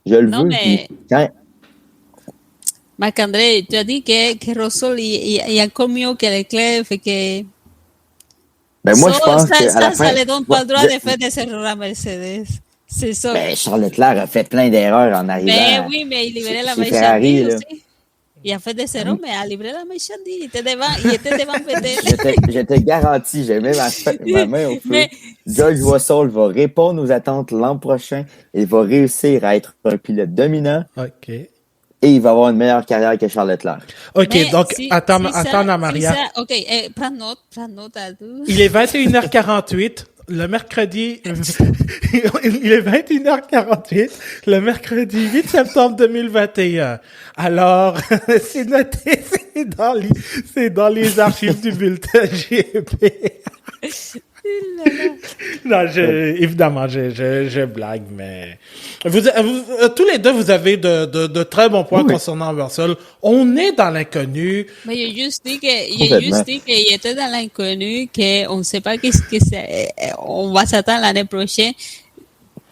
[SPEAKER 2] je le veux.
[SPEAKER 3] Mais...
[SPEAKER 2] Quand...
[SPEAKER 3] Marc-André, tu as dit que Russell est encore mieux que Leclerc, fait que...
[SPEAKER 2] Ben moi, je pense
[SPEAKER 3] ça,
[SPEAKER 2] qu'à la fin...
[SPEAKER 3] Ça ne donne pas le droit de faire des erreurs à Mercedes. C'est ça.
[SPEAKER 2] Ben, Charles Leclerc a fait plein d'erreurs en arrivant.
[SPEAKER 3] Mais oui, mais il libérait la marchandise aussi. Il a fait des erreurs, mais a livré la marchandise. Il était devant Vettel.
[SPEAKER 2] Je te garantis, j'ai même ma main au feu. George Russell va répondre aux attentes l'an prochain. Il va réussir à être un pilote dominant.
[SPEAKER 1] OK.
[SPEAKER 2] Et il va avoir une meilleure carrière que Charles Leclerc.
[SPEAKER 1] OK, mais donc attends, Maria.
[SPEAKER 3] OK, prends note à tout.
[SPEAKER 1] Il est 21h48. Le mercredi, il est 21h48, le mercredi 8 septembre 2021. Alors, c'est noté, c'est dans les archives du bulletin GP. Non, évidemment, je blague, mais tous les deux, vous avez de très bons points concernant Russell. On est dans l'inconnu.
[SPEAKER 3] Mais il a juste dit qu'il était dans l'inconnu, qu'on ne sait pas qu'est-ce que c'est. On va s'attendre l'année prochaine.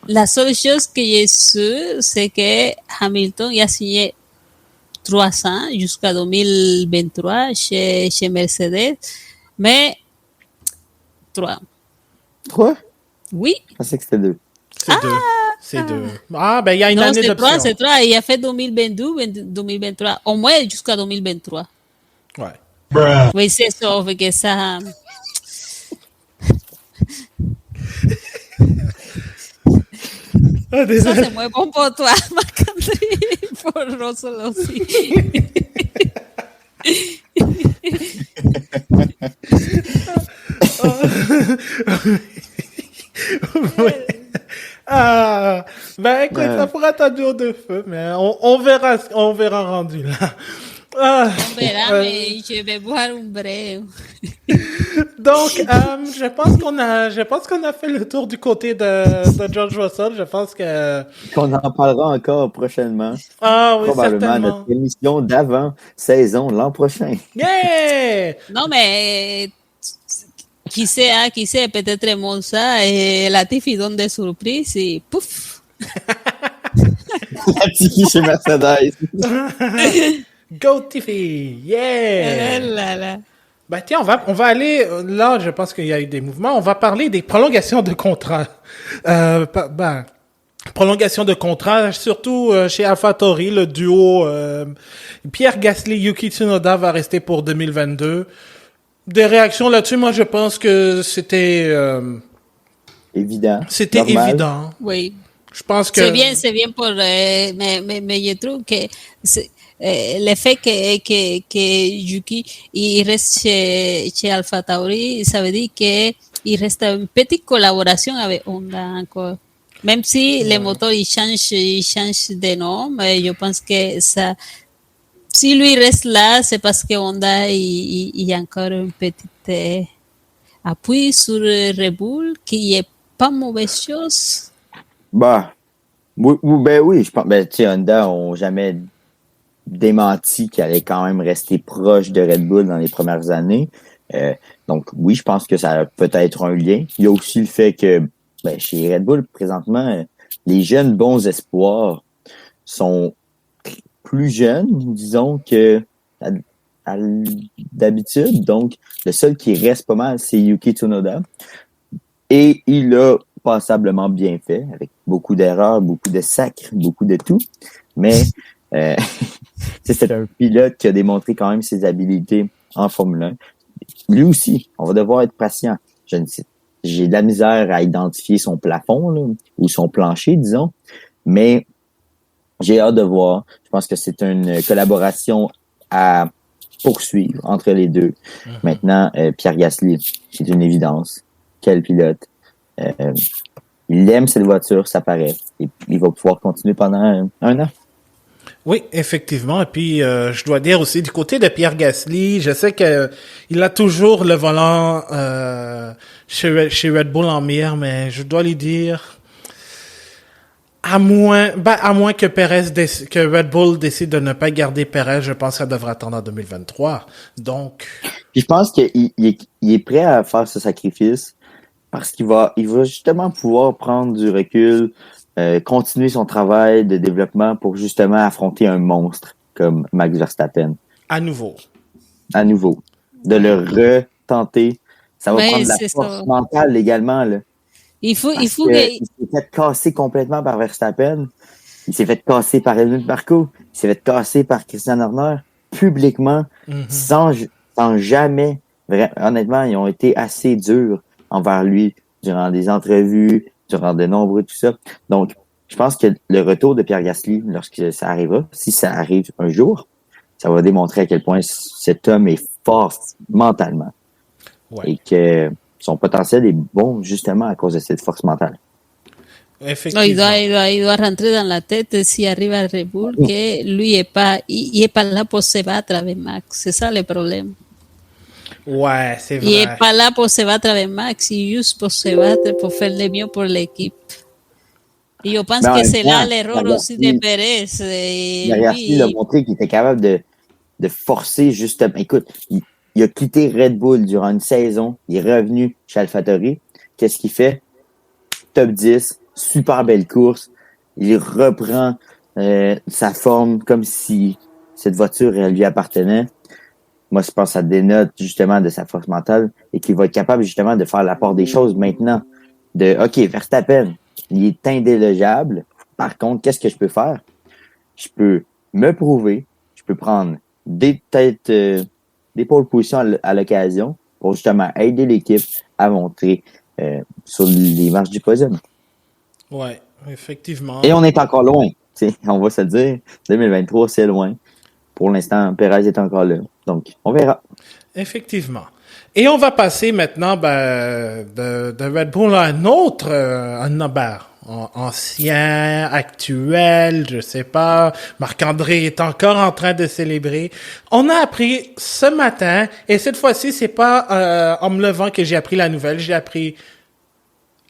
[SPEAKER 3] La seule chose qui est sûre, c'est que Hamilton il a signé 3 ans jusqu'à 2023 chez Mercedes, mais 3.
[SPEAKER 2] 3?
[SPEAKER 3] Oui.
[SPEAKER 2] Je pensais que c'était 2.
[SPEAKER 1] C'est 2. Ah, ben, il y a une année d'option.
[SPEAKER 3] C'est 3. Il a fait 2022-2023. Au moins jusqu'à 2023.
[SPEAKER 1] Ouais.
[SPEAKER 3] Oui, c'est ça. Fait que ça... Ça, c'est moins bon pour toi, Marc-André. Pour Russell aussi.
[SPEAKER 1] Ben écoute, ça pourrait être un duo de feu, mais on verra rendu là.
[SPEAKER 3] On verra, mais je vais boire un bref.
[SPEAKER 1] Donc, je pense qu'on a fait le tour du côté de George Russell. Je pense
[SPEAKER 2] qu'on en parlera encore prochainement.
[SPEAKER 1] Ah oui,
[SPEAKER 2] probablement
[SPEAKER 1] certainement.
[SPEAKER 2] Notre émission d'avant-saison l'an prochain.
[SPEAKER 1] Yeah!
[SPEAKER 3] Non, mais qui sait, peut-être Monza et Latifi donne des surprises et pouf!
[SPEAKER 2] Latifi chez Mercedes.
[SPEAKER 1] Go Tiffy! Yeah!
[SPEAKER 3] Là.
[SPEAKER 1] Ben tiens, on va aller, là, je pense qu'il y a eu des mouvements, on va parler des prolongations de contrat. Prolongation de contrat, surtout chez AlphaTauri, le duo Pierre Gasly, Yuki Tsunoda va rester pour 2022. Des réactions là-dessus, moi je pense que c'était...
[SPEAKER 2] évident.
[SPEAKER 1] C'était
[SPEAKER 2] normal.
[SPEAKER 1] évident.
[SPEAKER 3] Oui.
[SPEAKER 1] Je pense que...
[SPEAKER 3] C'est bien pour... mais je trouve que... le fait que Yuki il reste chez AlphaTauri, ça veut dire qu'il reste une petite collaboration avec Honda encore. Même si les moteurs ils changent de nom, mais je pense que ça, si lui reste là, c'est parce que Honda il y a encore un petit appui sur Red Bull qui est pas mauvaise chose.
[SPEAKER 2] Bah, oui, je pense. Ben, tu sais, Honda ont jamais démenti qu'il allait quand même rester proche de Red Bull dans les premières années. Donc, oui, je pense que ça a peut-être un lien. Il y a aussi le fait que chez Red Bull, présentement, les jeunes bons espoirs sont plus jeunes, disons, que d'habitude. Donc, le seul qui reste pas mal, c'est Yuki Tsunoda. Et il a passablement bien fait, avec beaucoup d'erreurs, beaucoup de sacres, beaucoup de tout. Mais c'est un pilote qui a démontré quand même ses habiletés en Formule 1. Lui aussi, on va devoir être patient. J'ai de la misère à identifier son plafond, là, ou son plancher, disons. Mais j'ai hâte de voir. Je pense que c'est une collaboration à poursuivre entre les deux. Maintenant, Pierre Gasly, c'est une évidence. Quel pilote. Il aime cette voiture, ça paraît. Et il va pouvoir continuer pendant un an.
[SPEAKER 1] Oui, effectivement. Et puis, je dois dire aussi, du côté de Pierre Gasly, je sais que il a toujours le volant chez Red Bull en mire, mais je dois lui dire, à moins que que Red Bull décide de ne pas garder Perez, je pense qu'elle devrait attendre en 2023. Donc,
[SPEAKER 2] Puis je pense qu'il est prêt à faire ce sacrifice parce qu'il va justement pouvoir prendre du recul, continuer son travail de développement pour justement affronter un monstre comme Max Verstappen
[SPEAKER 1] à nouveau.
[SPEAKER 2] à nouveau. De le retenter. Ça va
[SPEAKER 3] Mais
[SPEAKER 2] prendre de la
[SPEAKER 3] c'est
[SPEAKER 2] force
[SPEAKER 3] ça.
[SPEAKER 2] mentale également, là.
[SPEAKER 3] Il faut
[SPEAKER 2] Parce
[SPEAKER 3] que
[SPEAKER 2] qu'il s'est fait casser complètement par Verstappen. Il s'est fait casser par Helmut Marko. Il s'est fait casser par Christian Horner publiquement, sans jamais. Honnêtement, ils ont été assez durs envers lui durant des entrevues, durant de nombreux tout ça. Donc, je pense que le retour de Pierre Gasly, lorsque ça arrivera, si ça arrive un jour, ça va démontrer à quel point cet homme est fort mentalement.
[SPEAKER 1] Ouais.
[SPEAKER 2] Et que son potentiel est bon justement à cause de cette force mentale.
[SPEAKER 3] no,
[SPEAKER 1] Effectivement.
[SPEAKER 3] il doit rentrer dans la tête si arrive à Red Bull que lui il est pas là pour se battre avec Max. C'est ça le problème.
[SPEAKER 1] Ouais, c'est
[SPEAKER 3] Il est
[SPEAKER 1] vrai.
[SPEAKER 3] pas là pour se battre avec Max, il est juste pour se battre, pour faire le mieux pour l'équipe. Et je pense
[SPEAKER 2] Mais en
[SPEAKER 3] que
[SPEAKER 2] même
[SPEAKER 3] c'est là
[SPEAKER 2] temps,
[SPEAKER 3] l'erreur aussi de Pérez.
[SPEAKER 2] Gasly l'a montré qu'il était capable de forcer justement. Écoute, il a quitté Red Bull durant une saison. Il est revenu chez AlphaTauri. Qu'est-ce qu'il fait? Top 10, super belle course. Il reprend sa forme comme si cette voiture elle lui appartenait. Moi, je pense que ça dénote justement de sa force mentale et qu'il va être capable justement de faire la part des choses maintenant. OK, Verstappen, il est indélogeable. Par contre, qu'est-ce que je peux faire? Je peux me prouver, je peux prendre des têtes, des pole positions à l'occasion pour justement aider l'équipe à monter sur les marches du podium.
[SPEAKER 1] Ouais, effectivement.
[SPEAKER 2] Et on est encore loin. On va se le dire. 2023, c'est loin. Pour l'instant, Perez est encore là. Donc, on verra.
[SPEAKER 1] Effectivement. Et on va passer maintenant de Red Bull à un autre, ancien, actuel, je sais pas. Marc-André est encore en train de célébrer. On a appris ce matin, et cette fois-ci, c'est pas en me levant que j'ai appris la nouvelle, j'ai appris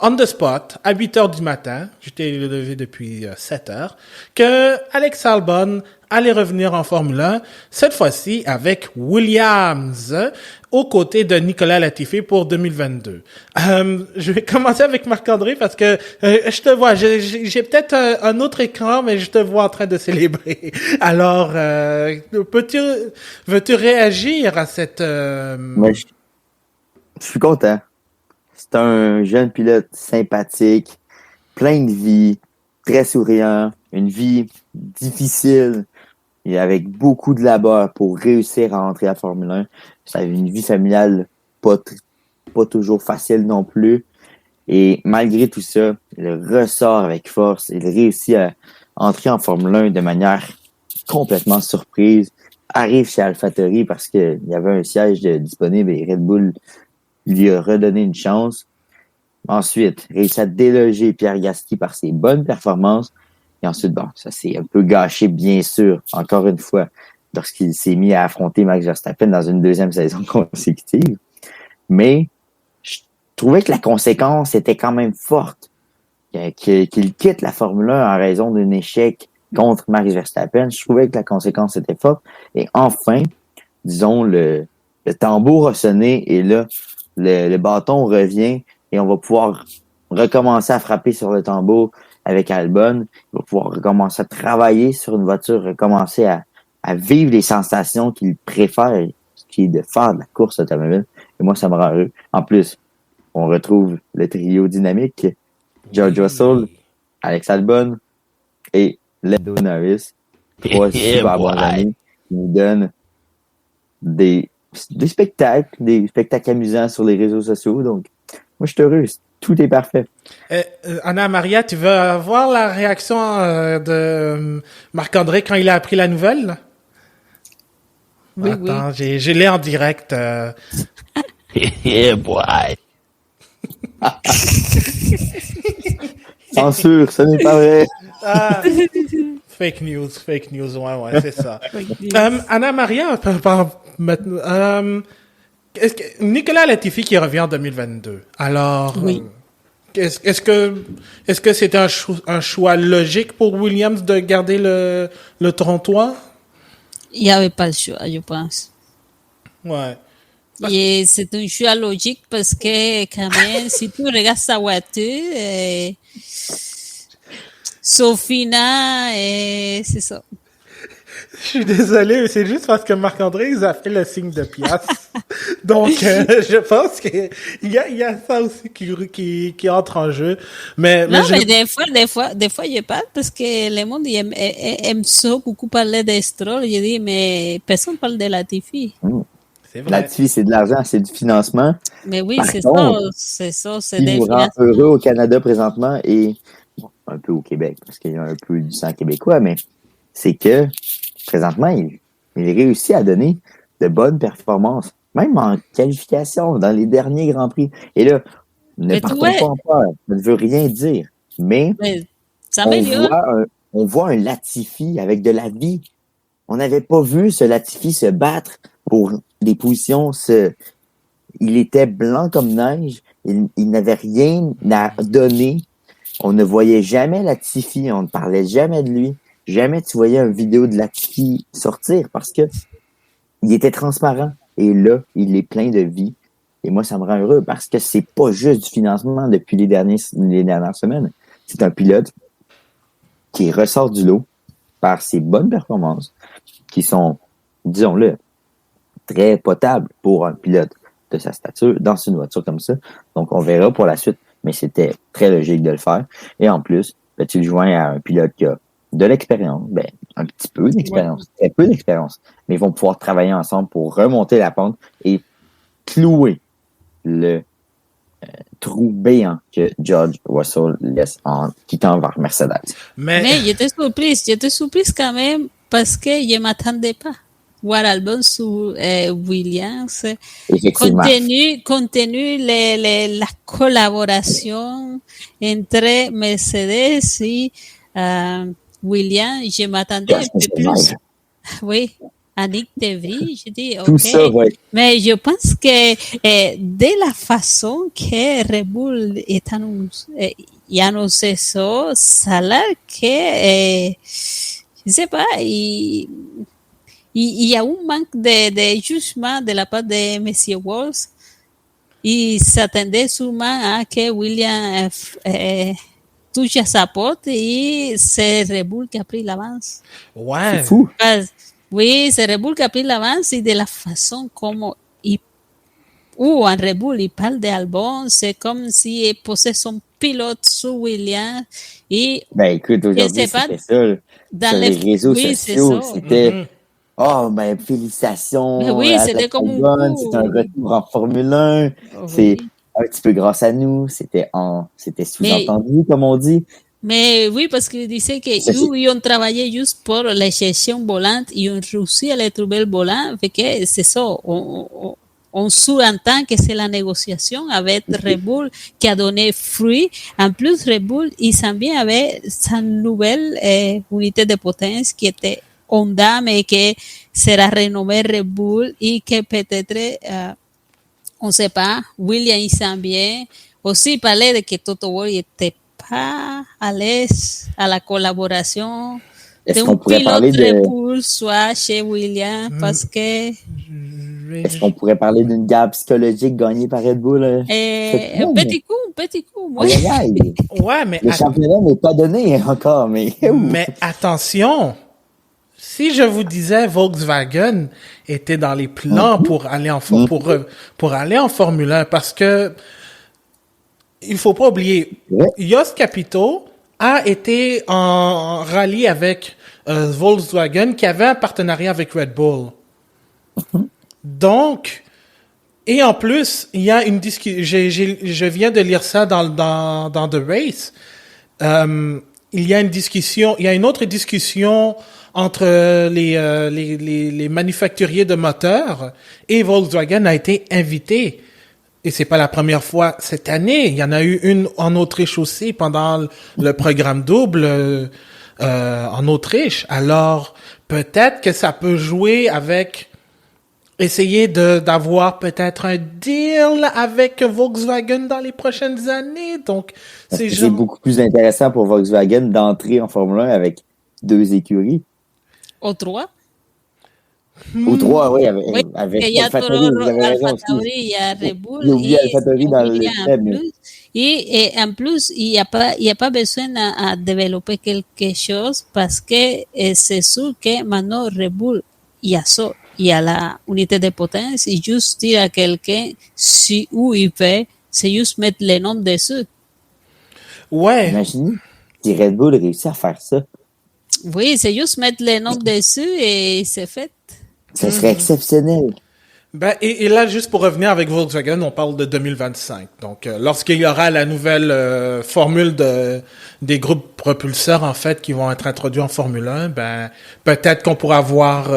[SPEAKER 1] on the spot, à 8 heures du matin, j'étais levé depuis 7 heures, que Alex Albon allait revenir en Formule 1, cette fois-ci avec Williams, aux côtés de Nicolas Latifi pour 2022. Je vais commencer avec Marc-André parce que je te vois, j'ai peut-être un autre écran, mais je te vois en train de célébrer. Alors, veux-tu réagir à cette...
[SPEAKER 2] Moi, je suis content. C'est un jeune pilote sympathique, plein de vie, très souriant, une vie difficile et avec beaucoup de labeur pour réussir à entrer à Formule 1. Ça une vie familiale pas toujours facile non plus. Et malgré tout ça, il ressort avec force. Il réussit à entrer en Formule 1 de manière complètement surprise. Arrive chez AlphaTauri parce qu'il y avait un siège disponible et Red Bull lui a redonné une chance. Ensuite, réussit à déloger Pierre Gasly par ses bonnes performances. Et ensuite, bon, ça s'est un peu gâché, bien sûr, encore une fois, lorsqu'il s'est mis à affronter Max Verstappen dans une deuxième saison consécutive. Mais je trouvais que la conséquence était quand même forte. Qu'il quitte la Formule 1 en raison d'un échec contre Max Verstappen. Je trouvais que la conséquence était forte. Et enfin, disons, le tambour a sonné et là, le bâton revient et on va pouvoir recommencer à frapper sur le tambour avec Albon. Il va pouvoir recommencer à travailler sur une voiture, recommencer à vivre les sensations qu'il préfère, ce qui est de faire de la course automobile. Et moi, ça me rend heureux. En plus, on retrouve le trio dynamique, George Russell, Alex Albon et Lando Norris. Trois super bons amis qui nous donnent des spectacles amusants sur les réseaux sociaux. Donc, moi, je suis heureux. Tout est parfait.
[SPEAKER 1] Anna Maria, tu veux avoir la réaction de Marc-André quand il a appris la nouvelle?
[SPEAKER 3] Oui,
[SPEAKER 1] Attends, je l'ai en direct.
[SPEAKER 4] Yeah, boy.
[SPEAKER 2] Censure, ce n'est pas vrai.
[SPEAKER 1] Fake news, ouais, c'est ça. Anna Maria, Nicolas Latifi qui revient en 2022. Alors,
[SPEAKER 3] Oui.
[SPEAKER 1] est-ce que c'était un choix logique pour Williams de garder le Torontois?
[SPEAKER 3] Il n'y avait pas le choix, je pense.
[SPEAKER 1] Ouais.
[SPEAKER 3] Et c'est un choix logique parce que quand même, si tu regardes sa voiture, Sofina, c'est ça.
[SPEAKER 1] Je suis désolé, mais c'est juste parce que Marc-André, il a fait le signe de pièce. Donc, je pense qu'il y a ça aussi qui entre en jeu. Mais
[SPEAKER 3] Non,
[SPEAKER 1] je-
[SPEAKER 3] mais des fois, je parle parce que le monde aime ça, beaucoup parler de Stroll. Je dis, mais personne parle de Latifi.
[SPEAKER 1] c'est vrai.
[SPEAKER 2] Latifi, c'est de l'argent, c'est du financement.
[SPEAKER 3] Mais oui,
[SPEAKER 2] Par
[SPEAKER 3] c'est
[SPEAKER 2] contre,
[SPEAKER 3] c'est
[SPEAKER 2] qui
[SPEAKER 3] des
[SPEAKER 2] nous rend
[SPEAKER 3] financements.
[SPEAKER 2] heureux au Canada présentement et bon, un peu au Québec, parce qu'il y a un peu du sang québécois, mais c'est que présentement, il réussit à donner de bonnes performances, même en qualification, dans les derniers Grands Prix. Et là, ne
[SPEAKER 3] Mais tu
[SPEAKER 2] partons
[SPEAKER 3] vois,
[SPEAKER 2] pas en peur, ça ne veut rien dire. Mais
[SPEAKER 3] mais ça
[SPEAKER 2] on
[SPEAKER 3] améliore.
[SPEAKER 2] voit un Latifi avec de la vie. On n'avait pas vu ce Latifi se battre pour des positions. Il était blanc comme neige. Il n'avait rien à donner. On ne voyait jamais Latifi. On ne parlait jamais de lui. Jamais tu voyais une vidéo de Latifi sortir parce que il était transparent. Et là, il est plein de vie. Et moi, ça me rend heureux parce que c'est pas juste du financement depuis les dernières semaines. C'est un pilote qui ressort du lot par ses bonnes performances, qui sont, disons-le, très potables pour un pilote de sa stature dans une voiture comme ça. Donc, on verra pour la suite, mais c'était très logique de le faire. Et en plus, ben, tu le joins à un pilote qui a de l'expérience, ben, un petit peu d'expérience, très peu d'expérience, mais ils vont pouvoir travailler ensemble pour remonter la pente et clouer le trou béant que George Russell laisse en quittant vers Mercedes.
[SPEAKER 3] Mais j'étais surprise quand même parce que je ne m'attendais pas. Voir Albon sur Williams,
[SPEAKER 2] Effectivement.
[SPEAKER 3] compte tenu la collaboration entre Mercedes et Williams, je m'attendais un peu plus. Oui, à Nick DeVries, je dis
[SPEAKER 2] Tout
[SPEAKER 3] ok.
[SPEAKER 2] ça, ouais.
[SPEAKER 3] Mais je pense que de la façon que Red Bull est annoncé ça, ça a l'air que, je sais pas, il y a un manque de jugement de la part de Monsieur Walls. Il s'attendait sûrement à que William touche à sa porte et c'est Red Bull qui a pris l'avance.
[SPEAKER 1] Ouais.
[SPEAKER 2] C'est fou.
[SPEAKER 3] Oui, c'est Red Bull qui a pris l'avance et de la façon comme en Red Bull, il parle d'Albon, c'est comme s'il posait son pilote sur William et
[SPEAKER 2] Ben écoute, aujourd'hui,
[SPEAKER 3] sais pas,
[SPEAKER 2] c'était ça.
[SPEAKER 3] dans
[SPEAKER 2] Sur les réseaux
[SPEAKER 3] oui, c'est
[SPEAKER 2] sociaux,
[SPEAKER 3] ça.
[SPEAKER 2] c'était oh ben félicitations.
[SPEAKER 3] Mais oui,
[SPEAKER 2] à
[SPEAKER 3] c'était comme un
[SPEAKER 2] Albon,
[SPEAKER 3] coup.
[SPEAKER 2] c'est un retour en Formule 1. C'est un petit peu grâce à nous. C'était sous-entendu, comme on dit.
[SPEAKER 3] Mais oui, parce qu'il disait que ils ont travaillé juste pour la gestion volante, ils ont réussi à les trouver le volant, fait que c'est ça, on sous-entend que c'est la négociation avec Red Bull qui a donné fruit. En plus, Red Bull, il s'en vient avec sa nouvelle unité de potence qui était Honda, mais que sera renommée Red Bull et que peut-être, on ne sait pas, Williams il s'en vient. Aussi, il parlait de que Toto Wolff était pas à l'aise à la collaboration
[SPEAKER 2] Est-ce
[SPEAKER 3] d'un
[SPEAKER 2] qu'on pourrait parler
[SPEAKER 3] pilote Red
[SPEAKER 2] de
[SPEAKER 3] Bull soit chez Williams parce que
[SPEAKER 2] est-ce qu'on pourrait parler d'une guerre psychologique gagnée par Red Bull?
[SPEAKER 3] un petit coup, moi.
[SPEAKER 2] Aïe, aïe, aïe.
[SPEAKER 1] Ouais, mais
[SPEAKER 2] Le championnat n'est pas donné encore, mais
[SPEAKER 1] mais attention, si je vous disais Volkswagen était dans les plans pour aller pour aller en Formule 1, parce que il faut pas oublier, Jost Capito a été en rallye avec Volkswagen qui avait un partenariat avec Red Bull. Donc, et en plus, il y a une discussion. Je viens de lire ça dans The Race. Il y a une discussion. Il y a une autre discussion entre les manufacturiers de moteurs et Volkswagen a été invité. Et c'est pas la première fois cette année. Il y en a eu une en Autriche aussi pendant le programme double. en Autriche. Alors, peut-être que ça peut jouer avec essayer d'avoir peut-être un deal avec Volkswagen dans les prochaines années. Donc,
[SPEAKER 2] c'est beaucoup plus intéressant pour Volkswagen d'entrer en Formule 1 avec 2 écuries.
[SPEAKER 3] Ou 3.
[SPEAKER 2] Ou 3, oui, avec
[SPEAKER 3] Il y a
[SPEAKER 2] AlphaTauri, vous avez raison aussi.
[SPEAKER 3] AlphaTauri, il y a Red Bull.
[SPEAKER 2] J'ai oublié AlphaTauri dans le thème.
[SPEAKER 3] Et en plus, il n'y a pas besoin à développer quelque chose parce que c'est sûr que maintenant Red Bull, il y a ça. Il y a la unité de potence et juste dire à quelqu'un si où il peut, c'est juste mettre les noms dessus.
[SPEAKER 1] Ouais.
[SPEAKER 2] Imaginez si Red Bull réussit à faire ça.
[SPEAKER 3] Oui, c'est juste mettre les noms dessus et c'est fait.
[SPEAKER 2] Ça serait exceptionnel.
[SPEAKER 1] Ben, et là, juste pour revenir avec Volkswagen, on parle de 2025. Donc, lorsqu'il y aura la nouvelle formule des groupes propulseurs, en fait, qui vont être introduits en Formule 1, ben, peut-être qu'on pourra voir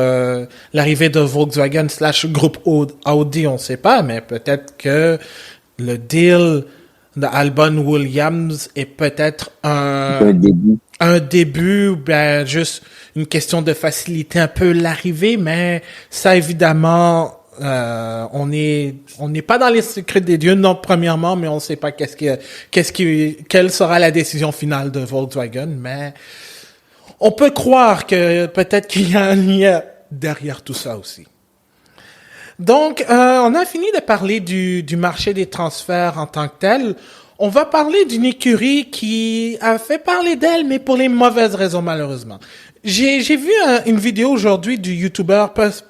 [SPEAKER 1] l'arrivée de Volkswagen / groupe Audi, on ne sait pas, mais peut-être que le deal d'Albon Williams est peut-être un début, ben, juste une question de faciliter un peu l'arrivée, mais ça, évidemment, on n'est pas dans les secrets des dieux, non, premièrement, mais on ne sait pas quelle sera la décision finale de Volkswagen, mais on peut croire que peut-être qu'il y a un lien derrière tout ça aussi. Donc, on a fini de parler du marché des transferts en tant que tel. On va parler d'une écurie qui a fait parler d'elle, mais pour les mauvaises raisons, malheureusement. J'ai vu une vidéo aujourd'hui du YouTuber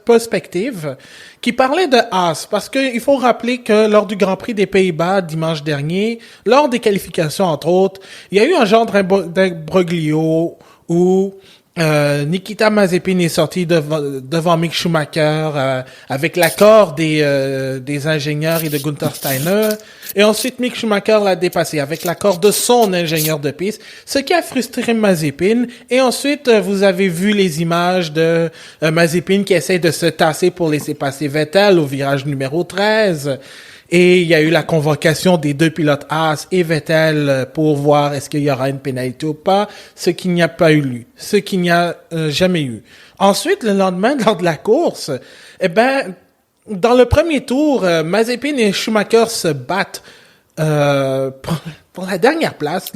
[SPEAKER 1] Perspective qui parlait de Haas, parce que il faut rappeler que lors du Grand Prix des Pays-Bas dimanche dernier, lors des qualifications entre autres, il y a eu un genre d'imbroglio où Nikita Mazepin est sorti devant Mick Schumacher avec l'accord des ingénieurs et de Gunther Steiner. Et ensuite, Mick Schumacher l'a dépassé avec l'accord de son ingénieur de piste, ce qui a frustré Mazepin. Et ensuite, vous avez vu les images de Mazepin qui essaie de se tasser pour laisser passer Vettel au virage numéro 13. Et il y a eu la convocation des 2 pilotes Haas et Vettel pour voir est-ce qu'il y aura une pénalité ou pas, ce qu'il n'y a pas eu, ce qu'il n'y a jamais eu. Ensuite, le lendemain, lors de la course, dans le premier tour, Mazepin et Schumacher se battent pour la dernière place,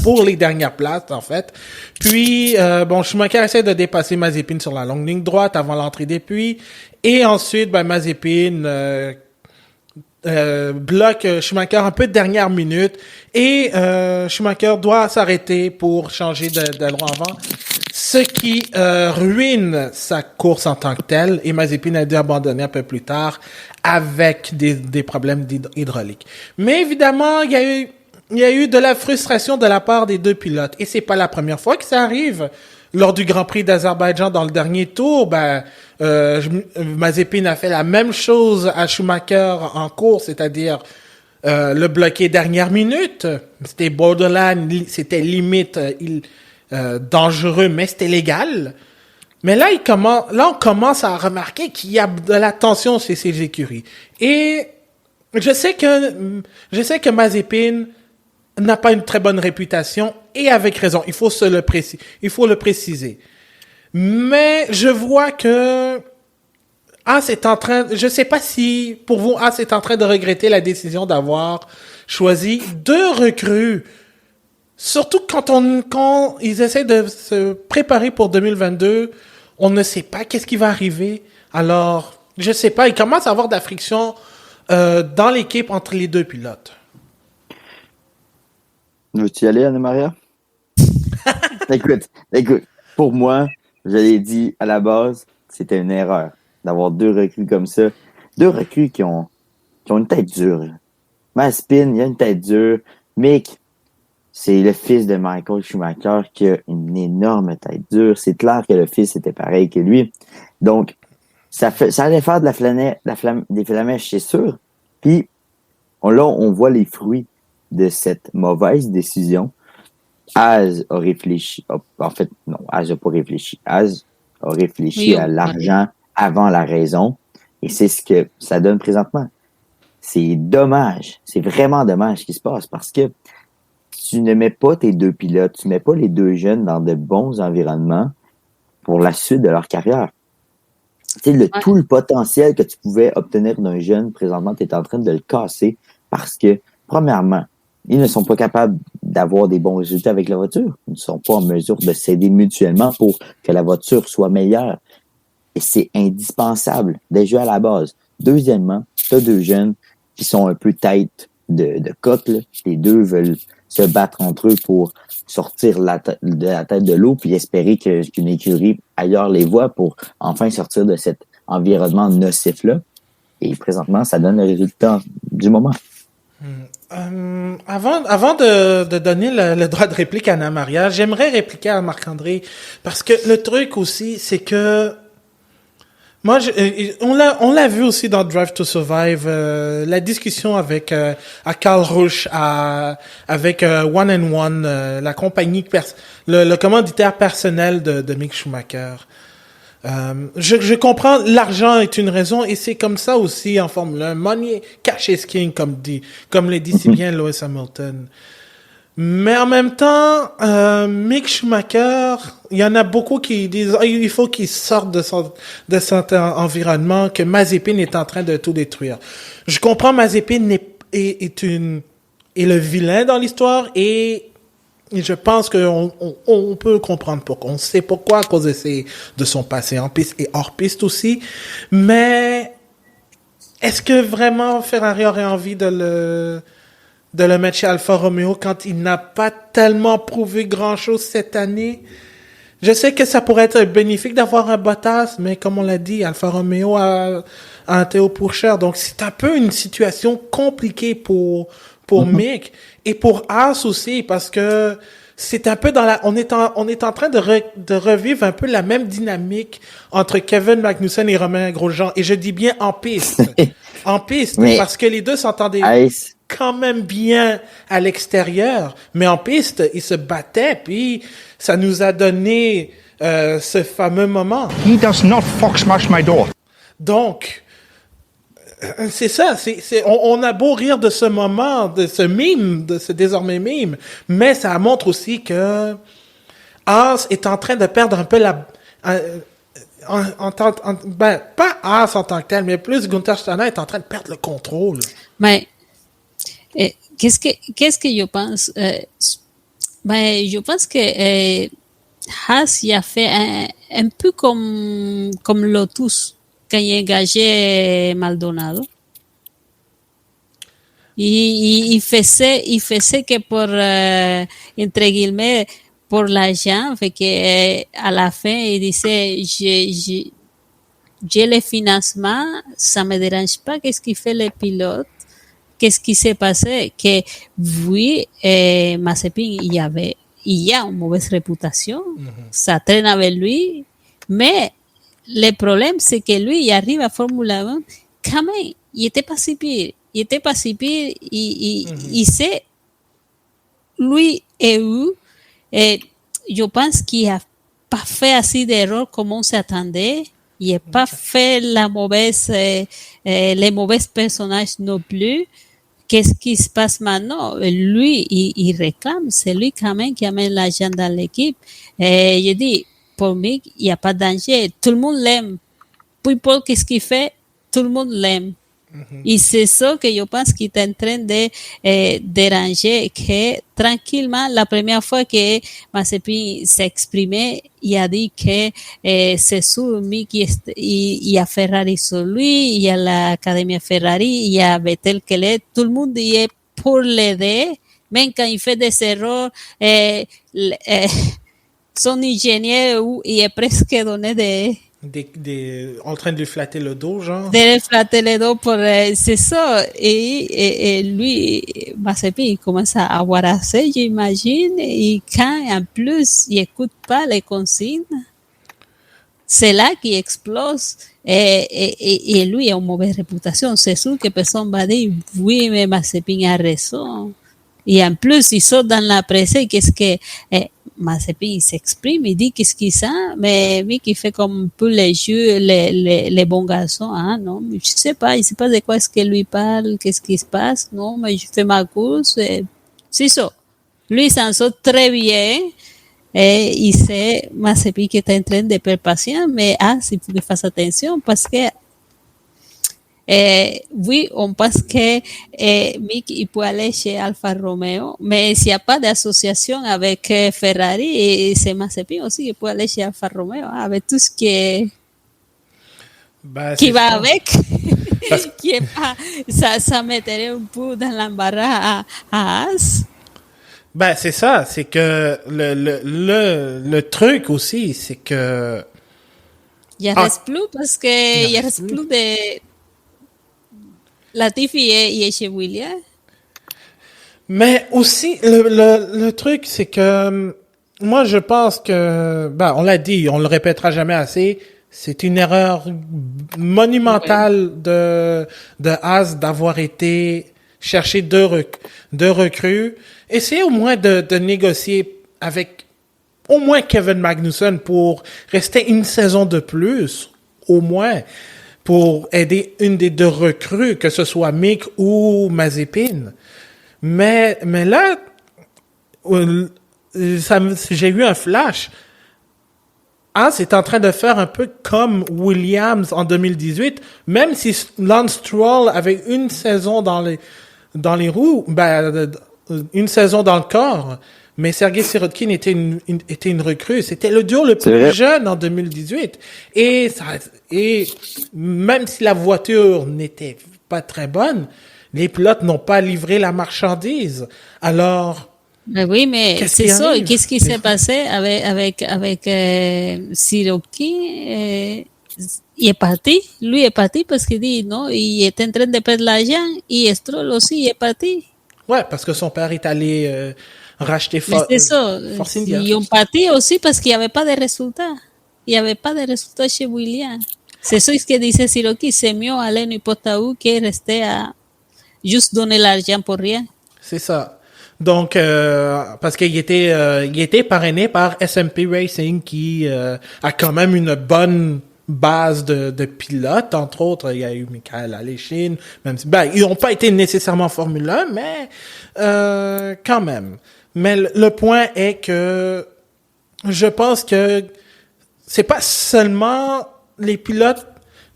[SPEAKER 1] pour les dernières places, en fait. Puis, Schumacher essaie de dépasser Mazepin sur la longue ligne droite avant l'entrée des puits. Et ensuite, Mazepin bloque Schumacher un peu de dernière minute et Schumacher doit s'arrêter pour changer d'aileron avant, ce qui ruine sa course en tant que telle, et Mazepin a dû abandonner un peu plus tard avec des problèmes hydrauliques. Mais évidemment, il y a eu de la frustration de la part des 2 pilotes, et c'est pas la première fois que ça arrive. Lors du Grand Prix d'Azerbaïdjan, dans le dernier tour, Mazepin a fait la même chose à Schumacher en course, c'est-à-dire le bloquer dernière minute. C'était borderline, c'était limite dangereux, mais c'était légal. Mais là, on commence à remarquer qu'il y a de la tension chez ces écuries. Et je sais que Mazepin n'a pas une très bonne réputation, et avec raison. Il faut le préciser. Mais je vois que je sais pas si pour vous Haas est en train de regretter la décision d'avoir choisi 2 recrues. Surtout quand ils essaient de se préparer pour 2022, on ne sait pas qu'est-ce qui va arriver. Alors, je sais pas, il commence à avoir de la friction dans l'équipe entre les 2 pilotes.
[SPEAKER 2] Veux-tu y aller, Anna-Maria? Écoute, pour moi, je l'ai dit à la base, c'était une erreur d'avoir 2 recrues comme ça. 2 recrues qui ont une tête dure. Mazepin, il a une tête dure. Mick, c'est le fils de Michael Schumacher qui a une énorme tête dure. C'est clair que le fils était pareil que lui. Donc, ça allait faire des flamèches, c'est sûr. Puis, on voit les fruits de cette mauvaise décision. Haas a réfléchi. En fait, non, Haas n'a pas réfléchi. Haas a réfléchi à l'argent avant la raison. Et c'est ce que ça donne présentement. C'est dommage. C'est vraiment dommage ce qui se passe parce que tu ne mets pas tes deux pilotes, tu mets pas les deux jeunes dans de bons environnements pour la suite de leur carrière. Tu sais, tout le potentiel que tu pouvais obtenir d'un jeune, présentement, tu es en train de le casser parce que, premièrement, ils ne sont pas capables d'avoir des bons résultats avec la voiture. Ils ne sont pas en mesure de s'aider mutuellement pour que la voiture soit meilleure. Et c'est indispensable, déjà à la base. Deuxièmement, tu as deux jeunes qui sont un peu tête de coque. Là. Les deux veulent se battre entre eux pour sortir de la tête de l'eau puis espérer qu'une écurie ailleurs les voit pour enfin sortir de cet environnement nocif-là. Et présentement, ça donne le résultat du moment.
[SPEAKER 1] Avant de donner le droit de réplique à Anna Maria, j'aimerais répliquer à Marc-André parce que le truc aussi, c'est que moi, on l'a vu aussi dans Drive to Survive, la discussion avec à Carl Rush, avec One and One, la compagnie le commanditaire personnel de Mick Schumacher. Je comprends, l'argent est une raison et c'est comme ça aussi en Formule 1. Money, cash is king, comme le dit si bien Lewis Hamilton. Mais en même temps, Mick Schumacher, il y en a beaucoup qui disent il faut qu'il sorte de cet environnement, que Mazepin est en train de tout détruire. Je comprends, Mazepin est le vilain dans l'histoire et je pense qu'on peut comprendre pourquoi. On sait pourquoi à cause de son passé en piste et hors piste aussi. Mais est-ce que vraiment Ferrari aurait envie de le mettre chez Alfa Romeo quand il n'a pas tellement prouvé grand-chose cette année? Je sais que ça pourrait être bénéfique d'avoir un Bottas, mais comme on l'a dit, Alfa Romeo a un Théo Pourchaire. Donc, c'est un peu une situation compliquée pour Mick et pour Haas aussi, parce que c'est un peu on est en train de revivre un peu la même dynamique entre Kevin Magnussen et Romain Grosjean. Et je dis bien en piste. En piste, mais parce que les deux s'entendaient quand même bien à l'extérieur, mais en piste, ils se battaient, puis ça nous a donné ce fameux moment.
[SPEAKER 5] He does not fox smash my door.
[SPEAKER 1] Donc, c'est ça, on a beau rire de ce moment, de ce mime, de ce désormais mime, mais ça montre aussi que Haas est en train de perdre un peu pas Haas en tant que tel, mais plus Gunther Steiner est en train de perdre le contrôle.
[SPEAKER 3] Mais qu'est-ce que je pense? Je pense que Haas y a fait un peu comme Lotus quand il a engagé Maldonado. Il faisait que pour entre guillemets pour l'argent, fait que à la fin il disait j'ai le financement, ça me dérange pas qu'est-ce qu'il fait le pilote. Qu'est-ce qui s'est passé? Que oui, Mazepin il y a une mauvaise réputation, ça traîne avec lui, mais le problème c'est que lui il arrive à Formule 1 quand même, il était pas si pire, il sait lui et eux, et je pense qu'il a pas fait assez d'erreurs comme on s'attendait. Il n'a pas fait les mauvais personnages non plus. Qu'est-ce qui se passe maintenant? Lui, il réclame. C'est lui quand même qui amène l'argent dans l'équipe. Et je dis, pour moi, il n'y a pas de danger. Tout le monde l'aime. Peu importe qu'est-ce qu'il fait, tout le monde l'aime. Et c'est ça que je pense qu'il est en train de déranger, que tranquillement, la première fois que Mazepin s'est exprimé, il a dit que c'est sûr, il y a Ferrari sur lui, il y a l'Académie Ferrari, il y a Vettel qui l'aide, tout le monde y est pour l'aider, même quand il fait des erreurs, son ingénieur, il est presque donné
[SPEAKER 1] en train de lui flatter le dos, genre.
[SPEAKER 3] De lui flatter le dos c'est ça. Et lui, Mazepin, il commence à avoir assez, j'imagine. Et quand, en plus, il écoute pas les consignes, c'est là qu'il explose. Et lui, il a une mauvaise réputation. C'est sûr que personne va dire, oui, mais Mazepin a raison. Et en plus, il sort dans la presse, qu'est-ce que, Mazepin, il s'exprime, il dit qu'est-ce qu'il sent, mais lui qui fait comme un peu les jeux, les bons garçons, hein, non, mais je sais pas de quoi est-ce qu'il lui parle, qu'est-ce qui se passe, non, mais je fais ma course, c'est ça. Lui, il s'en sort très bien. Et il sait, Mazepin qui est en train de perdre patience, mais il faut qu'il fasse attention parce que oui, on pense que Mick il peut aller chez Alfa Romeo, mais s'il n'y a pas d'association avec Ferrari, et c'est Mazepin aussi qui peut aller chez Alfa Romeo, avec tout ce qui va avec, qui est pas, ça mettrait un peu dans l'embarras à As.
[SPEAKER 1] Ben, c'est ça, c'est que le truc aussi, c'est que...
[SPEAKER 3] Il ne reste plus parce que il reste plus de... Latifi il est chez Williams.
[SPEAKER 1] Mais aussi, le truc, c'est que moi, je pense que, ben, on l'a dit, on le répétera jamais assez, c'est une erreur monumentale de Haas d'avoir été chercher deux recrues. Essayez au moins de négocier avec au moins Kevin Magnussen pour rester une saison de plus, au moins, pour aider une des deux recrues, que ce soit Mick ou Mazepin. Mais là, j'ai eu un flash. Haas est en train de faire un peu comme Williams en 2018, même si Lance Stroll avait une saison dans les roues, une saison dans le corps, mais Sergei Sirotkin était une recrue. C'était le duo le plus jeune en 2018. Et même si la voiture n'était pas très bonne, les pilotes n'ont pas livré la marchandise. Alors,
[SPEAKER 3] mais oui, mais c'est ça. Qu'est-ce qui s'est passé avec Sirotkin? Il est parti. Lui est parti parce qu'il dit non, il est en train de perdre l'argent. Et Stroll aussi est parti.
[SPEAKER 1] Ouais, parce que son père est allé racheter Force India.
[SPEAKER 3] Ils ont parti aussi parce qu'il n'y avait pas de résultats. Il n'y avait pas de résultats chez Williams. C'est ça ce que disait Sirotkin. C'est mieux aller n'importe où que rester à juste donner l'argent pour rien.
[SPEAKER 1] C'est ça. Donc, parce qu'il était parrainé par SMP Racing qui a quand même une bonne base de pilotes. Entre autres, il y a eu Michael Aleshin, même si, ils n'ont pas été nécessairement Formule 1, mais quand même. Mais le point est que je pense que c'est pas seulement les pilotes,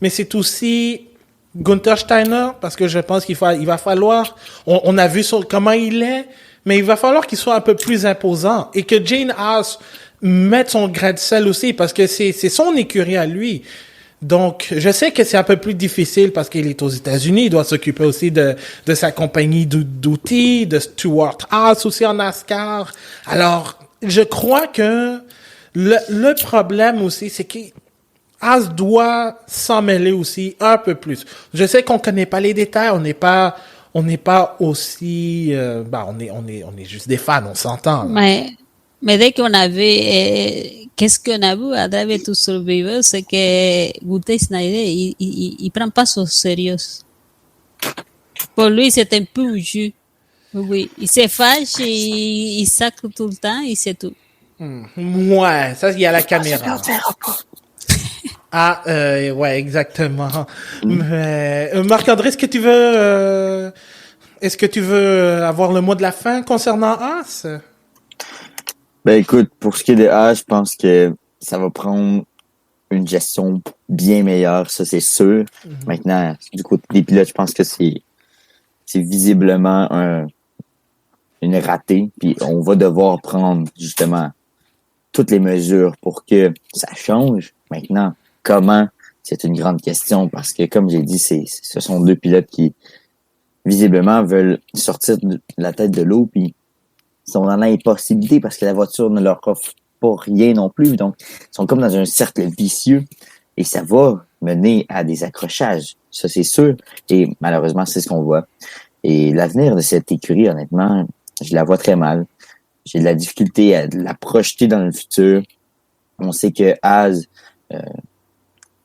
[SPEAKER 1] mais c'est aussi Gunther Steiner, parce que je pense il va falloir, on a vu comment il est, mais il va falloir qu'il soit un peu plus imposant et que Gene Haas mette son grain de sel aussi, parce que c'est son écurie à lui. Donc, je sais que c'est un peu plus difficile parce qu'il est aux États-Unis, il doit s'occuper aussi de sa compagnie d'outils, de Stewart Haas aussi en NASCAR. Alors, je crois que le problème aussi, c'est que Haas doit s'en mêler aussi un peu plus. Je sais qu'on connaît pas les détails, on n'est pas aussi, on est juste des fans, on s'entend.
[SPEAKER 3] Mais dès qu'on avait, qu'est-ce qu'on a vu à travers tout Survivor, c'est que Gunther Snyder, il prend pas ça au sérieux. Pour lui, c'est un peu un jeu. Oui, il se fâche, il sacre tout le temps, et c'est tout.
[SPEAKER 1] Ouais, ça, il y a la caméra. Ouais, exactement. Mais, Marc-André, est-ce que tu veux avoir le mot de la fin concernant Haas?
[SPEAKER 2] Ben écoute, pour ce qui est de Haas, je pense que ça va prendre une gestion bien meilleure, ça c'est sûr. Maintenant, du côté des pilotes, je pense que c'est visiblement une ratée, puis on va devoir prendre justement toutes les mesures pour que ça change. Maintenant, comment? C'est une grande question parce que, comme j'ai dit, ce sont deux pilotes qui visiblement veulent sortir de la tête de l'eau, puis ils sont dans l'impossibilité parce que la voiture ne leur offre pas rien non plus. Donc, ils sont comme dans un cercle vicieux et ça va mener à des accrochages. Ça, c'est sûr. Et malheureusement, c'est ce qu'on voit. Et l'avenir de cette écurie, honnêtement, je la vois très mal. J'ai de la difficulté à la projeter dans le futur. On sait que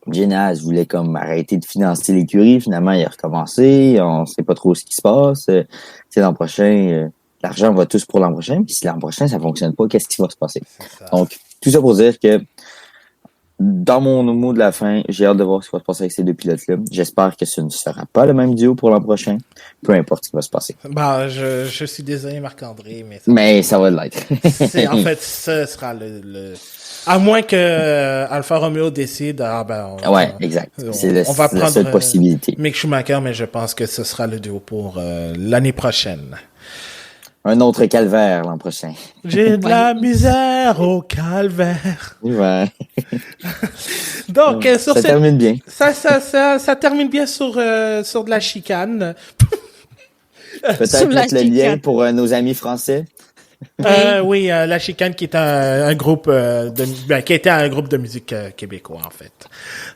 [SPEAKER 2] Gene Haas voulait comme arrêter de financer l'écurie. Finalement, il a recommencé. On sait pas trop ce qui se passe. C'est l'an prochain... l'argent va tous pour l'an prochain, puis si l'an prochain, ça fonctionne pas, qu'est-ce qui va se passer? Donc, tout ça pour dire que dans mon mot de la fin, j'ai hâte de voir ce qui va se passer avec ces deux pilotes-là. J'espère que ce ne sera pas le même duo pour l'an prochain. Peu importe ce qui va se passer.
[SPEAKER 1] Bah, je suis désolé, Marc-André,
[SPEAKER 2] mais ça va l'être.
[SPEAKER 1] En fait, ce sera à moins que Alfa Romeo décide,
[SPEAKER 2] ouais, exact. C'est la seule possibilité.
[SPEAKER 1] Mick Schumacher, mais je pense que ce sera le duo pour l'année prochaine.
[SPEAKER 2] Un autre calvaire l'an prochain.
[SPEAKER 1] J'ai de la misère au calvaire.
[SPEAKER 2] Ouais.
[SPEAKER 1] Donc,
[SPEAKER 2] ça termine bien.
[SPEAKER 1] Ça termine bien sur de la chicane.
[SPEAKER 2] Peut-être mettre le lien pour nos amis français.
[SPEAKER 1] Oui, La Chicane qui est un groupe qui était un groupe de musique québécois en fait.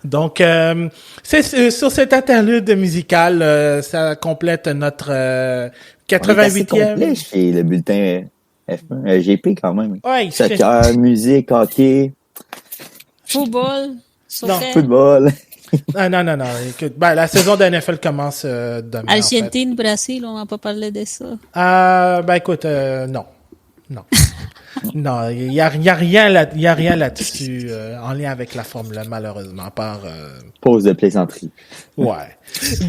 [SPEAKER 1] Donc c'est sur cet interlude musical, ça complète notre 88e.
[SPEAKER 2] Complet chez le bulletin F1, GP quand même.
[SPEAKER 1] Ouais,
[SPEAKER 2] soccer, musique, hockey,
[SPEAKER 3] football, soccer.
[SPEAKER 2] Non, football.
[SPEAKER 1] Non. Écoute, la saison de NFL commence demain.
[SPEAKER 3] Argentine,
[SPEAKER 1] en fait.
[SPEAKER 3] Brésil, on va pas parler de ça.
[SPEAKER 1] Écoute, non. Non, il y a rien là-dessus en lien avec la Formule 1, malheureusement, à part
[SPEAKER 2] pause de plaisanterie.
[SPEAKER 1] Ouais.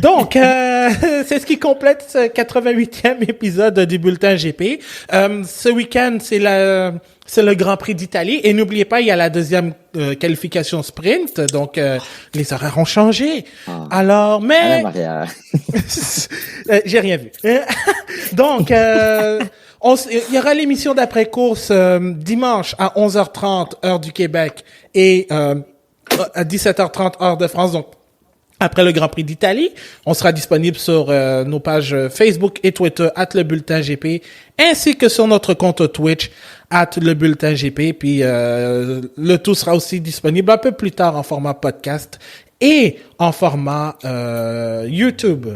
[SPEAKER 1] Donc c'est ce qui complète ce 88e épisode du bulletin GP. Ce week-end, c'est le Grand Prix d'Italie et n'oubliez pas, il y a la deuxième qualification sprint, donc les horaires ont changé. Alors mais j'ai rien vu. Donc il y aura l'émission d'après-course dimanche à 11h30 heure du Québec et à 17h30 heure de France, donc après le Grand Prix d'Italie. On sera disponible sur nos pages Facebook et Twitter @lebulletingp ainsi que sur notre compte Twitch @lebulletingp. Puis le tout sera aussi disponible un peu plus tard en format podcast et en format YouTube.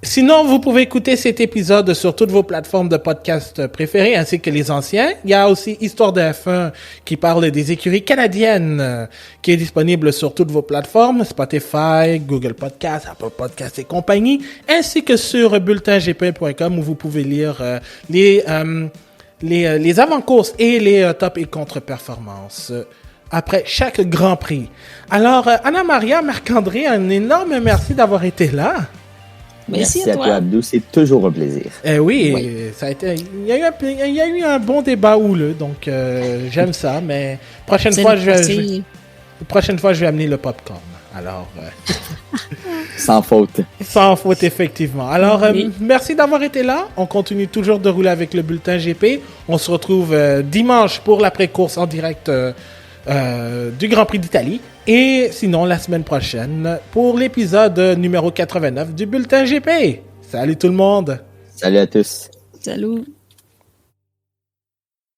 [SPEAKER 1] Sinon, vous pouvez écouter cet épisode sur toutes vos plateformes de podcast préférées, ainsi que les anciens. Il y a aussi Histoire de F1 qui parle des écuries canadiennes, qui est disponible sur toutes vos plateformes, Spotify, Google Podcast, Apple Podcast et compagnie, ainsi que sur bulletingp.com où vous pouvez lire les avant-courses et les top et contre-performances après chaque Grand Prix. Alors, Anna-Maria, Marc-André, un énorme merci d'avoir été là.
[SPEAKER 2] Merci à toi, Abdou. C'est toujours un plaisir.
[SPEAKER 1] Oui, ça a été. Il y a eu un bon débat houleux, donc j'aime ça. Mais prochaine fois, je vais amener le popcorn. Alors.
[SPEAKER 2] Sans faute.
[SPEAKER 1] Sans faute, effectivement. Alors, merci d'avoir été là. On continue toujours de rouler avec le bulletin GP. On se retrouve dimanche pour l'après-course en direct du Grand Prix d'Italie. Et sinon, la semaine prochaine, pour l'épisode numéro 89 du Bulletin GP. Salut tout le monde!
[SPEAKER 2] Salut à tous!
[SPEAKER 3] Salut!